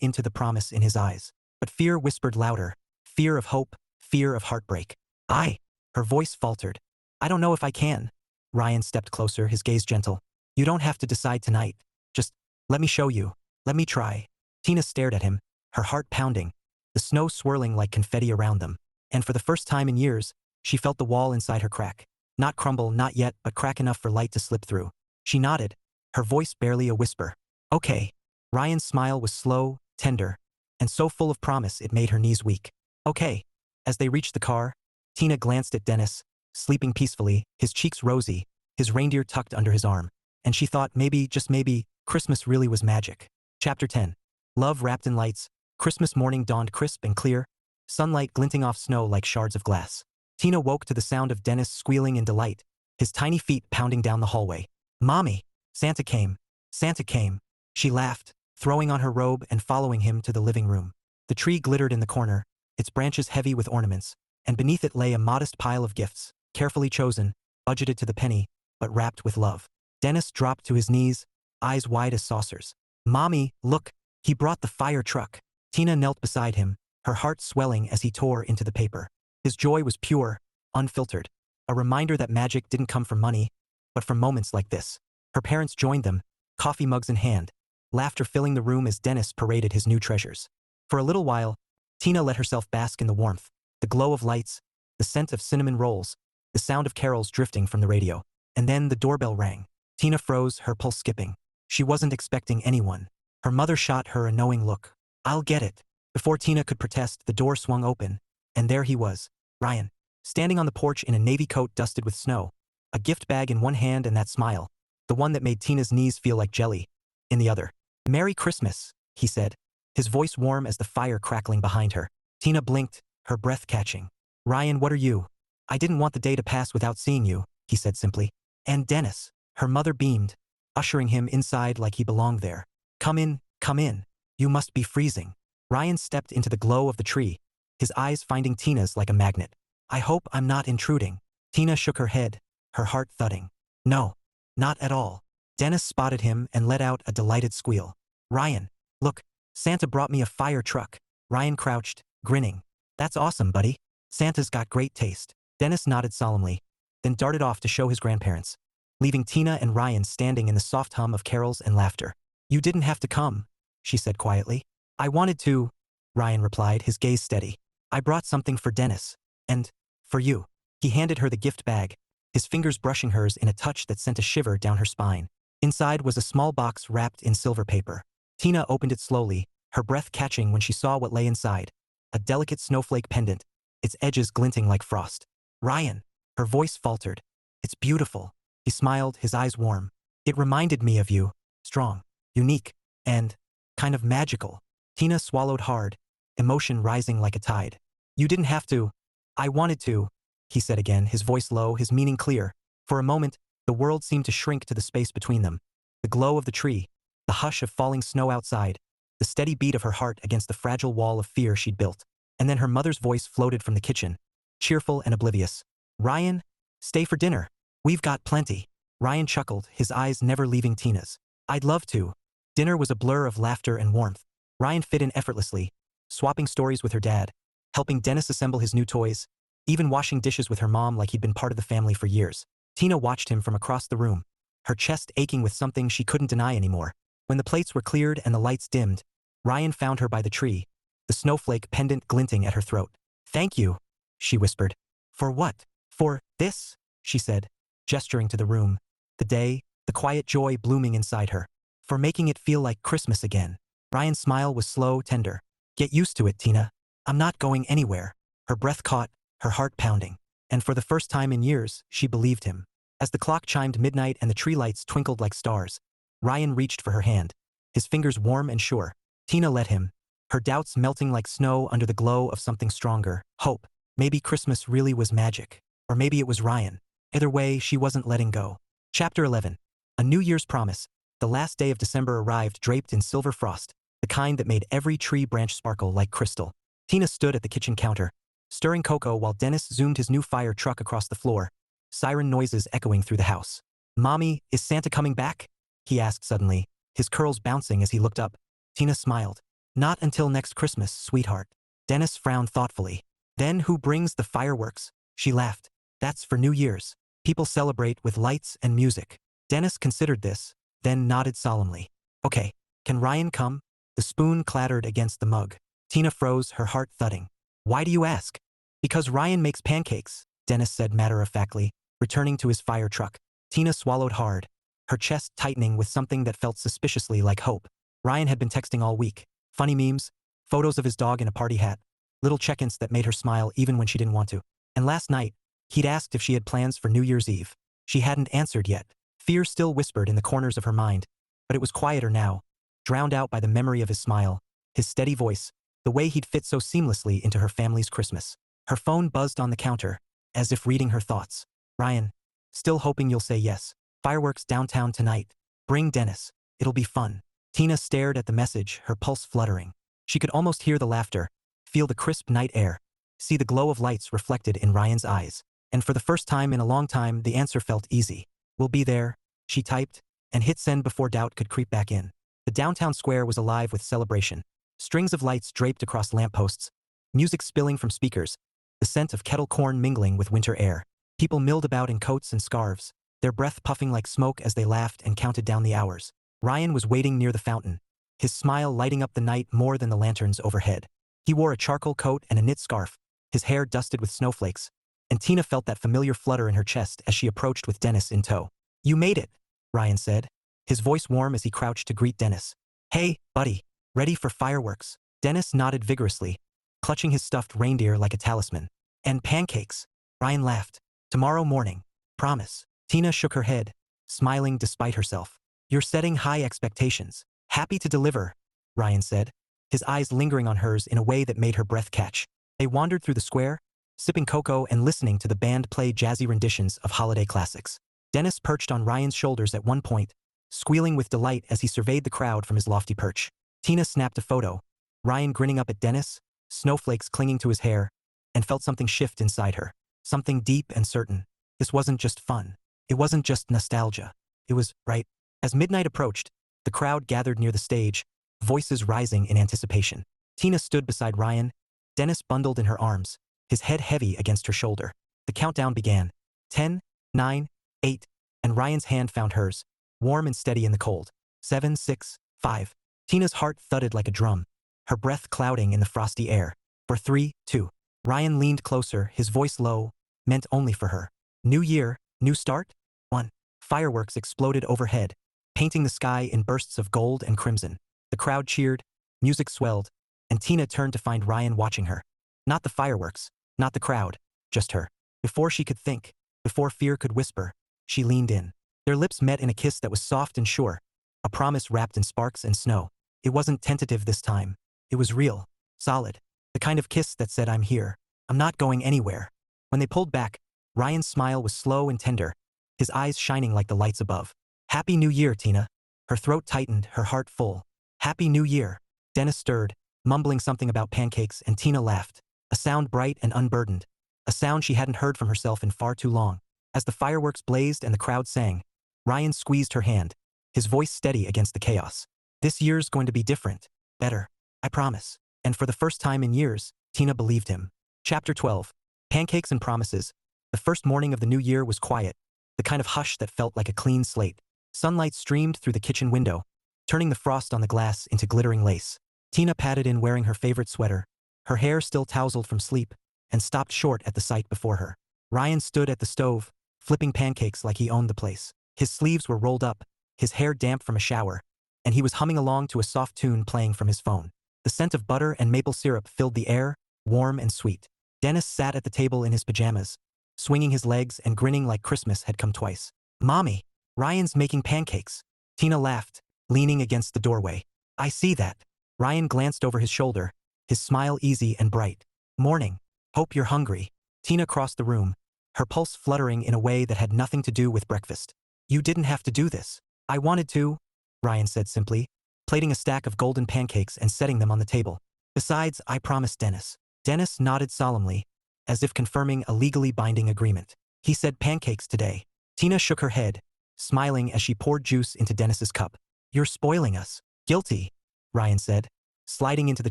into the promise in his eyes. But fear whispered louder. Fear of hope, fear of heartbreak. Her voice faltered. I don't know if I can. Ryan stepped closer, his gaze gentle. You don't have to decide tonight. Just, let me show you. Let me try. Tina stared at him, her heart pounding, the snow swirling like confetti around them. And for the first time in years, she felt the wall inside her crack. Not crumble, not yet, but crack enough for light to slip through. She nodded, her voice barely a whisper. Okay. Ryan's smile was slow, tender, and so full of promise it made her knees weak. Okay. As they reached the car, Tina glanced at Dennis, sleeping peacefully, his cheeks rosy, his reindeer tucked under his arm. And she thought maybe, just maybe, Christmas really was magic. Chapter 10. Love wrapped in lights. Christmas morning dawned crisp and clear, sunlight glinting off snow like shards of glass. Tina woke to the sound of Dennis squealing in delight, his tiny feet pounding down the hallway. Mommy! Santa came. Santa came. She laughed, throwing on her robe and following him to the living room. The tree glittered in the corner, its branches heavy with ornaments, and beneath it lay a modest pile of gifts, carefully chosen, budgeted to the penny, but wrapped with love. Dennis dropped to his knees, eyes wide as saucers. "Mommy, look, he brought the fire truck." Tina knelt beside him, her heart swelling as he tore into the paper. His joy was pure, unfiltered, a reminder that magic didn't come from money, but from moments like this. Her parents joined them, coffee mugs in hand, laughter filling the room as Dennis paraded his new treasures. For a little while, Tina let herself bask in the warmth, the glow of lights, the scent of cinnamon rolls, the sound of carols drifting from the radio. And then the doorbell rang. Tina froze, her pulse skipping. She wasn't expecting anyone. Her mother shot her a knowing look. "I'll get it." Before Tina could protest, the door swung open, and there he was, Ryan, standing on the porch in a navy coat dusted with snow, a gift bag in one hand and that smile, the one that made Tina's knees feel like jelly, in the other. "Merry Christmas," he said, his voice warm as the fire crackling behind her. Tina blinked, her breath catching. "Ryan, what are you?" "I didn't want the day to pass without seeing you," he said simply. "And Dennis." Her mother beamed, ushering him inside like he belonged there. Come in, come in. You must be freezing." Ryan stepped into the glow of the tree, his eyes finding Tina's like a magnet. "I hope I'm not intruding." Tina shook her head, her heart thudding. "No, not at all." Dennis spotted him and let out a delighted squeal. "Ryan, look, Santa brought me a fire truck." Ryan crouched, grinning. "That's awesome, buddy. Santa's got great taste." Dennis nodded solemnly, then darted off to show his grandparents, leaving Tina and Ryan standing in the soft hum of carols and laughter. "You didn't have to come," she said quietly. "I wanted to," Ryan replied, his gaze steady. "I brought something for Dennis. And for you." He handed her the gift bag, his fingers brushing hers in a touch that sent a shiver down her spine. Inside was a small box wrapped in silver paper. Tina opened it slowly, her breath catching when she saw what lay inside. A delicate snowflake pendant, its edges glinting like frost. "Ryan," her voice faltered. "It's beautiful." He smiled, his eyes warm. "It reminded me of you, strong, unique, and kind of magical." Tina swallowed hard, emotion rising like a tide. "You didn't have to." "I wanted to," he said again, his voice low, his meaning clear. For a moment, the world seemed to shrink to the space between them. The glow of the tree, the hush of falling snow outside, the steady beat of her heart against the fragile wall of fear she'd built. And then her mother's voice floated from the kitchen, cheerful and oblivious. "Ryan, stay for dinner. We've got plenty." Ryan chuckled, his eyes never leaving Tina's. "I'd love to." Dinner was a blur of laughter and warmth. Ryan fit in effortlessly, swapping stories with her dad, helping Dennis assemble his new toys, even washing dishes with her mom like he'd been part of the family for years. Tina watched him from across the room, her chest aching with something she couldn't deny anymore. When the plates were cleared and the lights dimmed, Ryan found her by the tree, the snowflake pendant glinting at her throat. "Thank you," she whispered. "For what?" "For this," she said, gesturing to the room, the day, the quiet joy blooming inside her. "For making it feel like Christmas again." Ryan's smile was slow, tender. "Get used to it, Tina. I'm not going anywhere." Her breath caught, her heart pounding. And for the first time in years, she believed him. As the clock chimed midnight and the tree lights twinkled like stars, Ryan reached for her hand, his fingers warm and sure. Tina let him, her doubts melting like snow under the glow of something stronger, hope. Maybe Christmas really was magic. Or maybe it was Ryan. Either way, she wasn't letting go. Chapter 11. A New Year's Promise. The last day of December arrived draped in silver frost, the kind that made every tree branch sparkle like crystal. Tina stood at the kitchen counter, stirring cocoa while Dennis zoomed his new fire truck across the floor, siren noises echoing through the house. "Mommy, is Santa coming back?" he asked suddenly, his curls bouncing as he looked up. Tina smiled. "Not until next Christmas, sweetheart." Dennis frowned thoughtfully. "Then who brings the fireworks?" She laughed. "That's for New Year's. People celebrate with lights and music." Dennis considered this, then nodded solemnly. "Okay, can Ryan come?" The spoon clattered against the mug. Tina froze, her heart thudding. "Why do you ask?" "Because Ryan makes pancakes," Dennis said matter-of-factly, returning to his fire truck. Tina swallowed hard, her chest tightening with something that felt suspiciously like hope. Ryan had been texting all week. Funny memes, photos of his dog in a party hat, little check-ins that made her smile even when she didn't want to. And last night, he'd asked if she had plans for New Year's Eve. She hadn't answered yet. Fear still whispered in the corners of her mind, but it was quieter now, drowned out by the memory of his smile, his steady voice, the way he'd fit so seamlessly into her family's Christmas. Her phone buzzed on the counter, as if reading her thoughts. "Ryan, still hoping you'll say yes. Fireworks downtown tonight. Bring Dennis. It'll be fun." Tina stared at the message, her pulse fluttering. She could almost hear the laughter, feel the crisp night air, see the glow of lights reflected in Ryan's eyes. And for the first time in a long time, the answer felt easy. "We'll be there," she typed, and hit send before doubt could creep back in. The downtown square was alive with celebration. Strings of lights draped across lampposts, music spilling from speakers, the scent of kettle corn mingling with winter air. People milled about in coats and scarves, their breath puffing like smoke as they laughed and counted down the hours. Ryan was waiting near the fountain, his smile lighting up the night more than the lanterns overhead. He wore a charcoal coat and a knit scarf, his hair dusted with snowflakes, and Tina felt that familiar flutter in her chest as she approached with Dennis in tow. "You made it," Ryan said, his voice warm as he crouched to greet Dennis. "Hey, buddy, ready for fireworks?" Dennis nodded vigorously, clutching his stuffed reindeer like a talisman. "And pancakes," Ryan laughed. "Tomorrow morning. Promise." Tina shook her head, smiling despite herself. "You're setting high expectations." "Happy to deliver," Ryan said, his eyes lingering on hers in a way that made her breath catch. They wandered through the square, sipping cocoa and listening to the band play jazzy renditions of holiday classics. Dennis perched on Ryan's shoulders at one point, squealing with delight as he surveyed the crowd from his lofty perch. Tina snapped a photo, Ryan grinning up at Dennis, snowflakes clinging to his hair, and felt something shift inside her. Something deep and certain. This wasn't just fun. It wasn't just nostalgia. It was right. As midnight approached, the crowd gathered near the stage, voices rising in anticipation. Tina stood beside Ryan, Dennis bundled in her arms, his head heavy against her shoulder. The countdown began. 10, 9, 8, and Ryan's hand found hers, warm and steady in the cold. 7, 6, 5. Tina's heart thudded like a drum, her breath clouding in the frosty air. 4, 3, 2. Ryan leaned closer, his voice low, meant only for her. "New year, new start?" 1. Fireworks exploded overhead, painting the sky in bursts of gold and crimson. The crowd cheered, music swelled, and Tina turned to find Ryan watching her. Not the fireworks, not the crowd, just her. Before she could think, before fear could whisper, she leaned in. Their lips met in a kiss that was soft and sure, a promise wrapped in sparks and snow. It wasn't tentative this time. It was real, solid, the kind of kiss that said, "I'm here. I'm not going anywhere." When they pulled back, Ryan's smile was slow and tender, his eyes shining like the lights above. "Happy New Year, Tina." Her throat tightened, her heart full. "Happy New Year." Dennis stirred, mumbling something about pancakes, and Tina laughed. A sound bright and unburdened, a sound she hadn't heard from herself in far too long. As the fireworks blazed and the crowd sang, Ryan squeezed her hand, his voice steady against the chaos. "This year's going to be different. Better. I promise." And for the first time in years, Tina believed him. Chapter 12. Pancakes and Promises. The first morning of the new year was quiet, the kind of hush that felt like a clean slate. Sunlight streamed through the kitchen window, turning the frost on the glass into glittering lace. Tina padded in wearing her favorite sweater, her hair still tousled from sleep, and stopped short at the sight before her. Ryan stood at the stove, flipping pancakes like he owned the place. His sleeves were rolled up, his hair damp from a shower, and he was humming along to a soft tune playing from his phone. The scent of butter and maple syrup filled the air, warm and sweet. Dennis sat at the table in his pajamas, swinging his legs and grinning like Christmas had come twice. "Mommy, Ryan's making pancakes." Tina laughed, leaning against the doorway. "I see that." Ryan glanced over his shoulder, his smile easy and bright. "Morning. Hope you're hungry." Tina crossed the room, her pulse fluttering in a way that had nothing to do with breakfast. "You didn't have to do this." "I wanted to," Ryan said simply, plating a stack of golden pancakes and setting them on the table. "Besides, I promised Dennis." Dennis nodded solemnly, as if confirming a legally binding agreement. "He said pancakes today." Tina shook her head, smiling as she poured juice into Dennis's cup. "You're spoiling us." "Guilty," Ryan said, sliding into the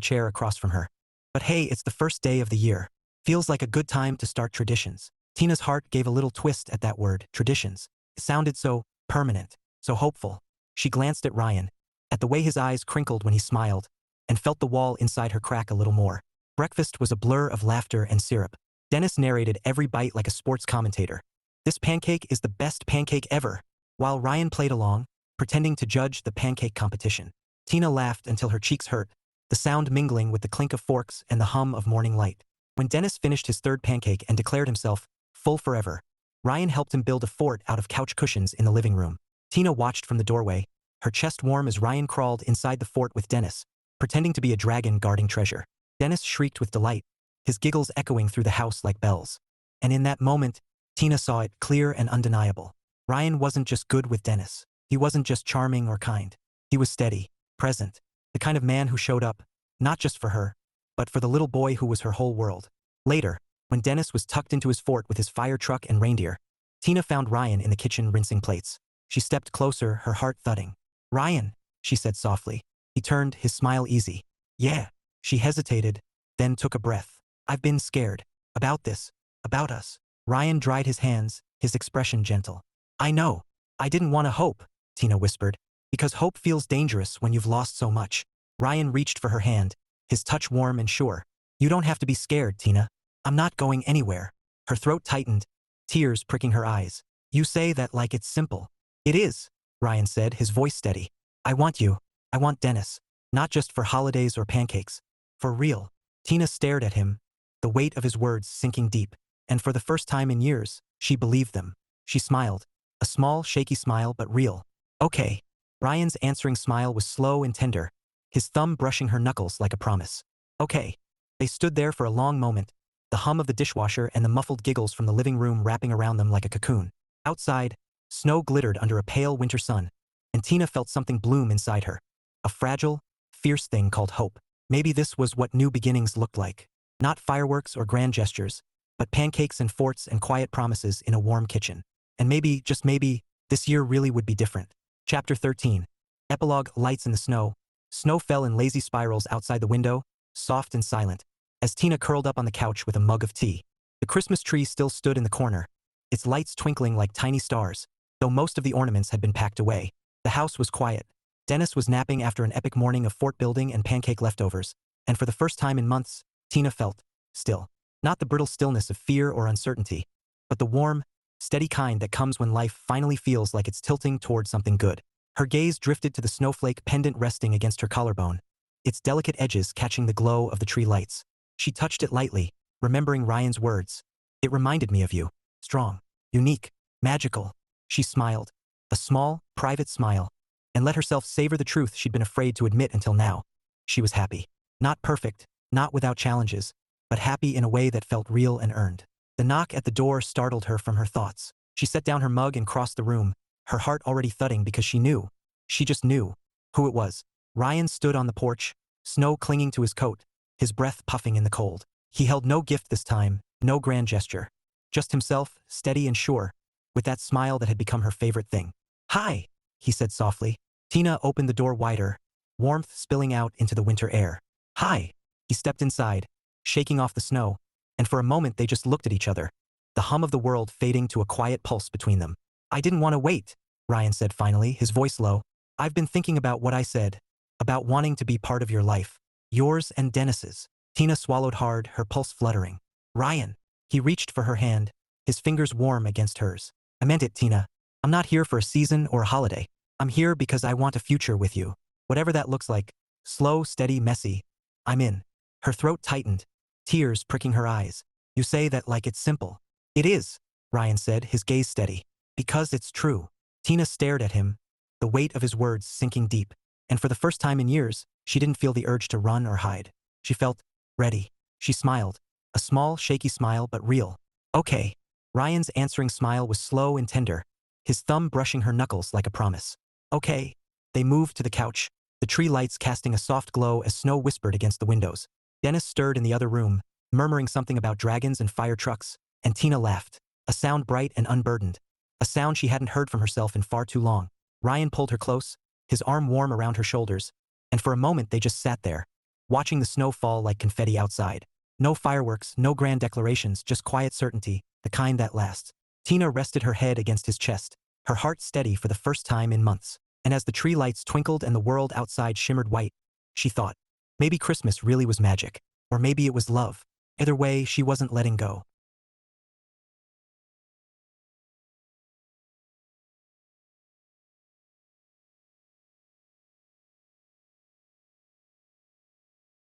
chair across from her. "But hey, it's the first day of the year. Feels like a good time to start traditions." Tina's heart gave a little twist at that word, traditions. It sounded so permanent, so hopeful. She glanced at Ryan, at the way his eyes crinkled when he smiled, and felt the wall inside her crack a little more. Breakfast was a blur of laughter and syrup. Dennis narrated every bite like a sports commentator. "This pancake is the best pancake ever," while Ryan played along, pretending to judge the pancake competition. Tina laughed until her cheeks hurt, the sound mingling with the clink of forks and the hum of morning light. When Dennis finished his third pancake and declared himself full forever, Ryan helped him build a fort out of couch cushions in the living room. Tina watched from the doorway, her chest warm as Ryan crawled inside the fort with Dennis, pretending to be a dragon guarding treasure. Dennis shrieked with delight, his giggles echoing through the house like bells. And in that moment, Tina saw it clear and undeniable. Ryan wasn't just good with Dennis. He wasn't just charming or kind. He was steady, present, the kind of man who showed up, Not just for her, but for the little boy who was her whole world. Later, when Dennis was tucked into his fort with his fire truck and reindeer, Tina found Ryan in the kitchen rinsing plates. She stepped closer, her heart thudding. "Ryan," she said softly. He turned, his smile easy. "Yeah." She hesitated, then took a breath. "I've been scared. About this. About us." Ryan dried his hands, his expression gentle. "I know. I didn't want to hope," Tina whispered, "because hope feels dangerous when you've lost so much." Ryan reached for her hand, his touch warm and sure. "You don't have to be scared, Tina. I'm not going anywhere." Her throat tightened, tears pricking her eyes. "You say that like it's simple." "It is," Ryan said, his voice steady. "I want you. I want Dennis. Not just for holidays or pancakes. For real." Tina stared at him, the weight of his words sinking deep, and for the first time in years, she believed them. She smiled. A small, shaky smile, but real. "Okay." Ryan's answering smile was slow and tender, his thumb brushing her knuckles like a promise. "Okay." They stood there for a long moment, the hum of the dishwasher and the muffled giggles from the living room wrapping around them like a cocoon. Outside, snow glittered under a pale winter sun, and Tina felt something bloom inside her. A fragile, fierce thing called hope. Maybe this was what new beginnings looked like. Not fireworks or grand gestures, but pancakes and forts and quiet promises in a warm kitchen. And maybe, just maybe, this year really would be different. Chapter 13. Epilogue. Lights in the snow. Snow fell in lazy spirals outside the window, soft and silent, as Tina curled up on the couch with a mug of tea. The Christmas tree still stood in the corner, its lights twinkling like tiny stars, though most of the ornaments had been packed away. The house was quiet. Dennis was napping after an epic morning of fort building and pancake leftovers, and for the first time in months, Tina felt still. Not the brittle stillness of fear or uncertainty, but the warm, steady kind that comes when life finally feels like it's tilting toward something good. Her gaze drifted to the snowflake pendant resting against her collarbone, its delicate edges catching the glow of the tree lights. She touched it lightly, remembering Ryan's words. "It reminded me of you. Strong, unique, magical." She smiled, a small, private smile, and let herself savor the truth she'd been afraid to admit until now. She was happy. Not perfect, not without challenges, but happy in a way that felt real and earned. The knock at the door startled her from her thoughts. She set down her mug and crossed the room, her heart already thudding because she knew. She just knew who it was. Ryan stood on the porch, snow clinging to his coat, his breath puffing in the cold. He held no gift this time, no grand gesture. Just himself, steady and sure, with that smile that had become her favorite thing. "Hi," he said softly. Tina opened the door wider, warmth spilling out into the winter air. "Hi." He stepped inside, shaking off the snow, and for a moment they just looked at each other, the hum of the world fading to a quiet pulse between them. "I didn't want to wait," Ryan said finally, his voice low. "I've been thinking about what I said, about wanting to be part of your life. Yours and Dennis's." Tina swallowed hard, her pulse fluttering. "Ryan." He reached for her hand, his fingers warm against hers. "I meant it, Tina. I'm not here for a season or a holiday. I'm here because I want a future with you. Whatever that looks like. Slow, steady, messy. I'm in." Her throat tightened, tears pricking her eyes. "You say that like it's simple." "It is," Ryan said, his gaze steady. "Because it's true." Tina stared at him, the weight of his words sinking deep, and for the first time in years, she didn't feel the urge to run or hide. She felt ready. She smiled, a small, shaky smile but real. "Okay." Ryan's answering smile was slow and tender, his thumb brushing her knuckles like a promise. "Okay." They moved to the couch, the tree lights casting a soft glow as snow whispered against the windows. Dennis stirred in the other room, murmuring something about dragons and fire trucks, and Tina laughed, a sound bright and unburdened, a sound she hadn't heard from herself in far too long. Ryan pulled her close, his arm warm around her shoulders, and for a moment they just sat there, watching the snow fall like confetti outside. No fireworks, no grand declarations, just quiet certainty, the kind that lasts. Tina rested her head against his chest, her heart steady for the first time in months. And as the tree lights twinkled and the world outside shimmered white, she thought, maybe Christmas really was magic, or maybe it was love. Either way, she wasn't letting go.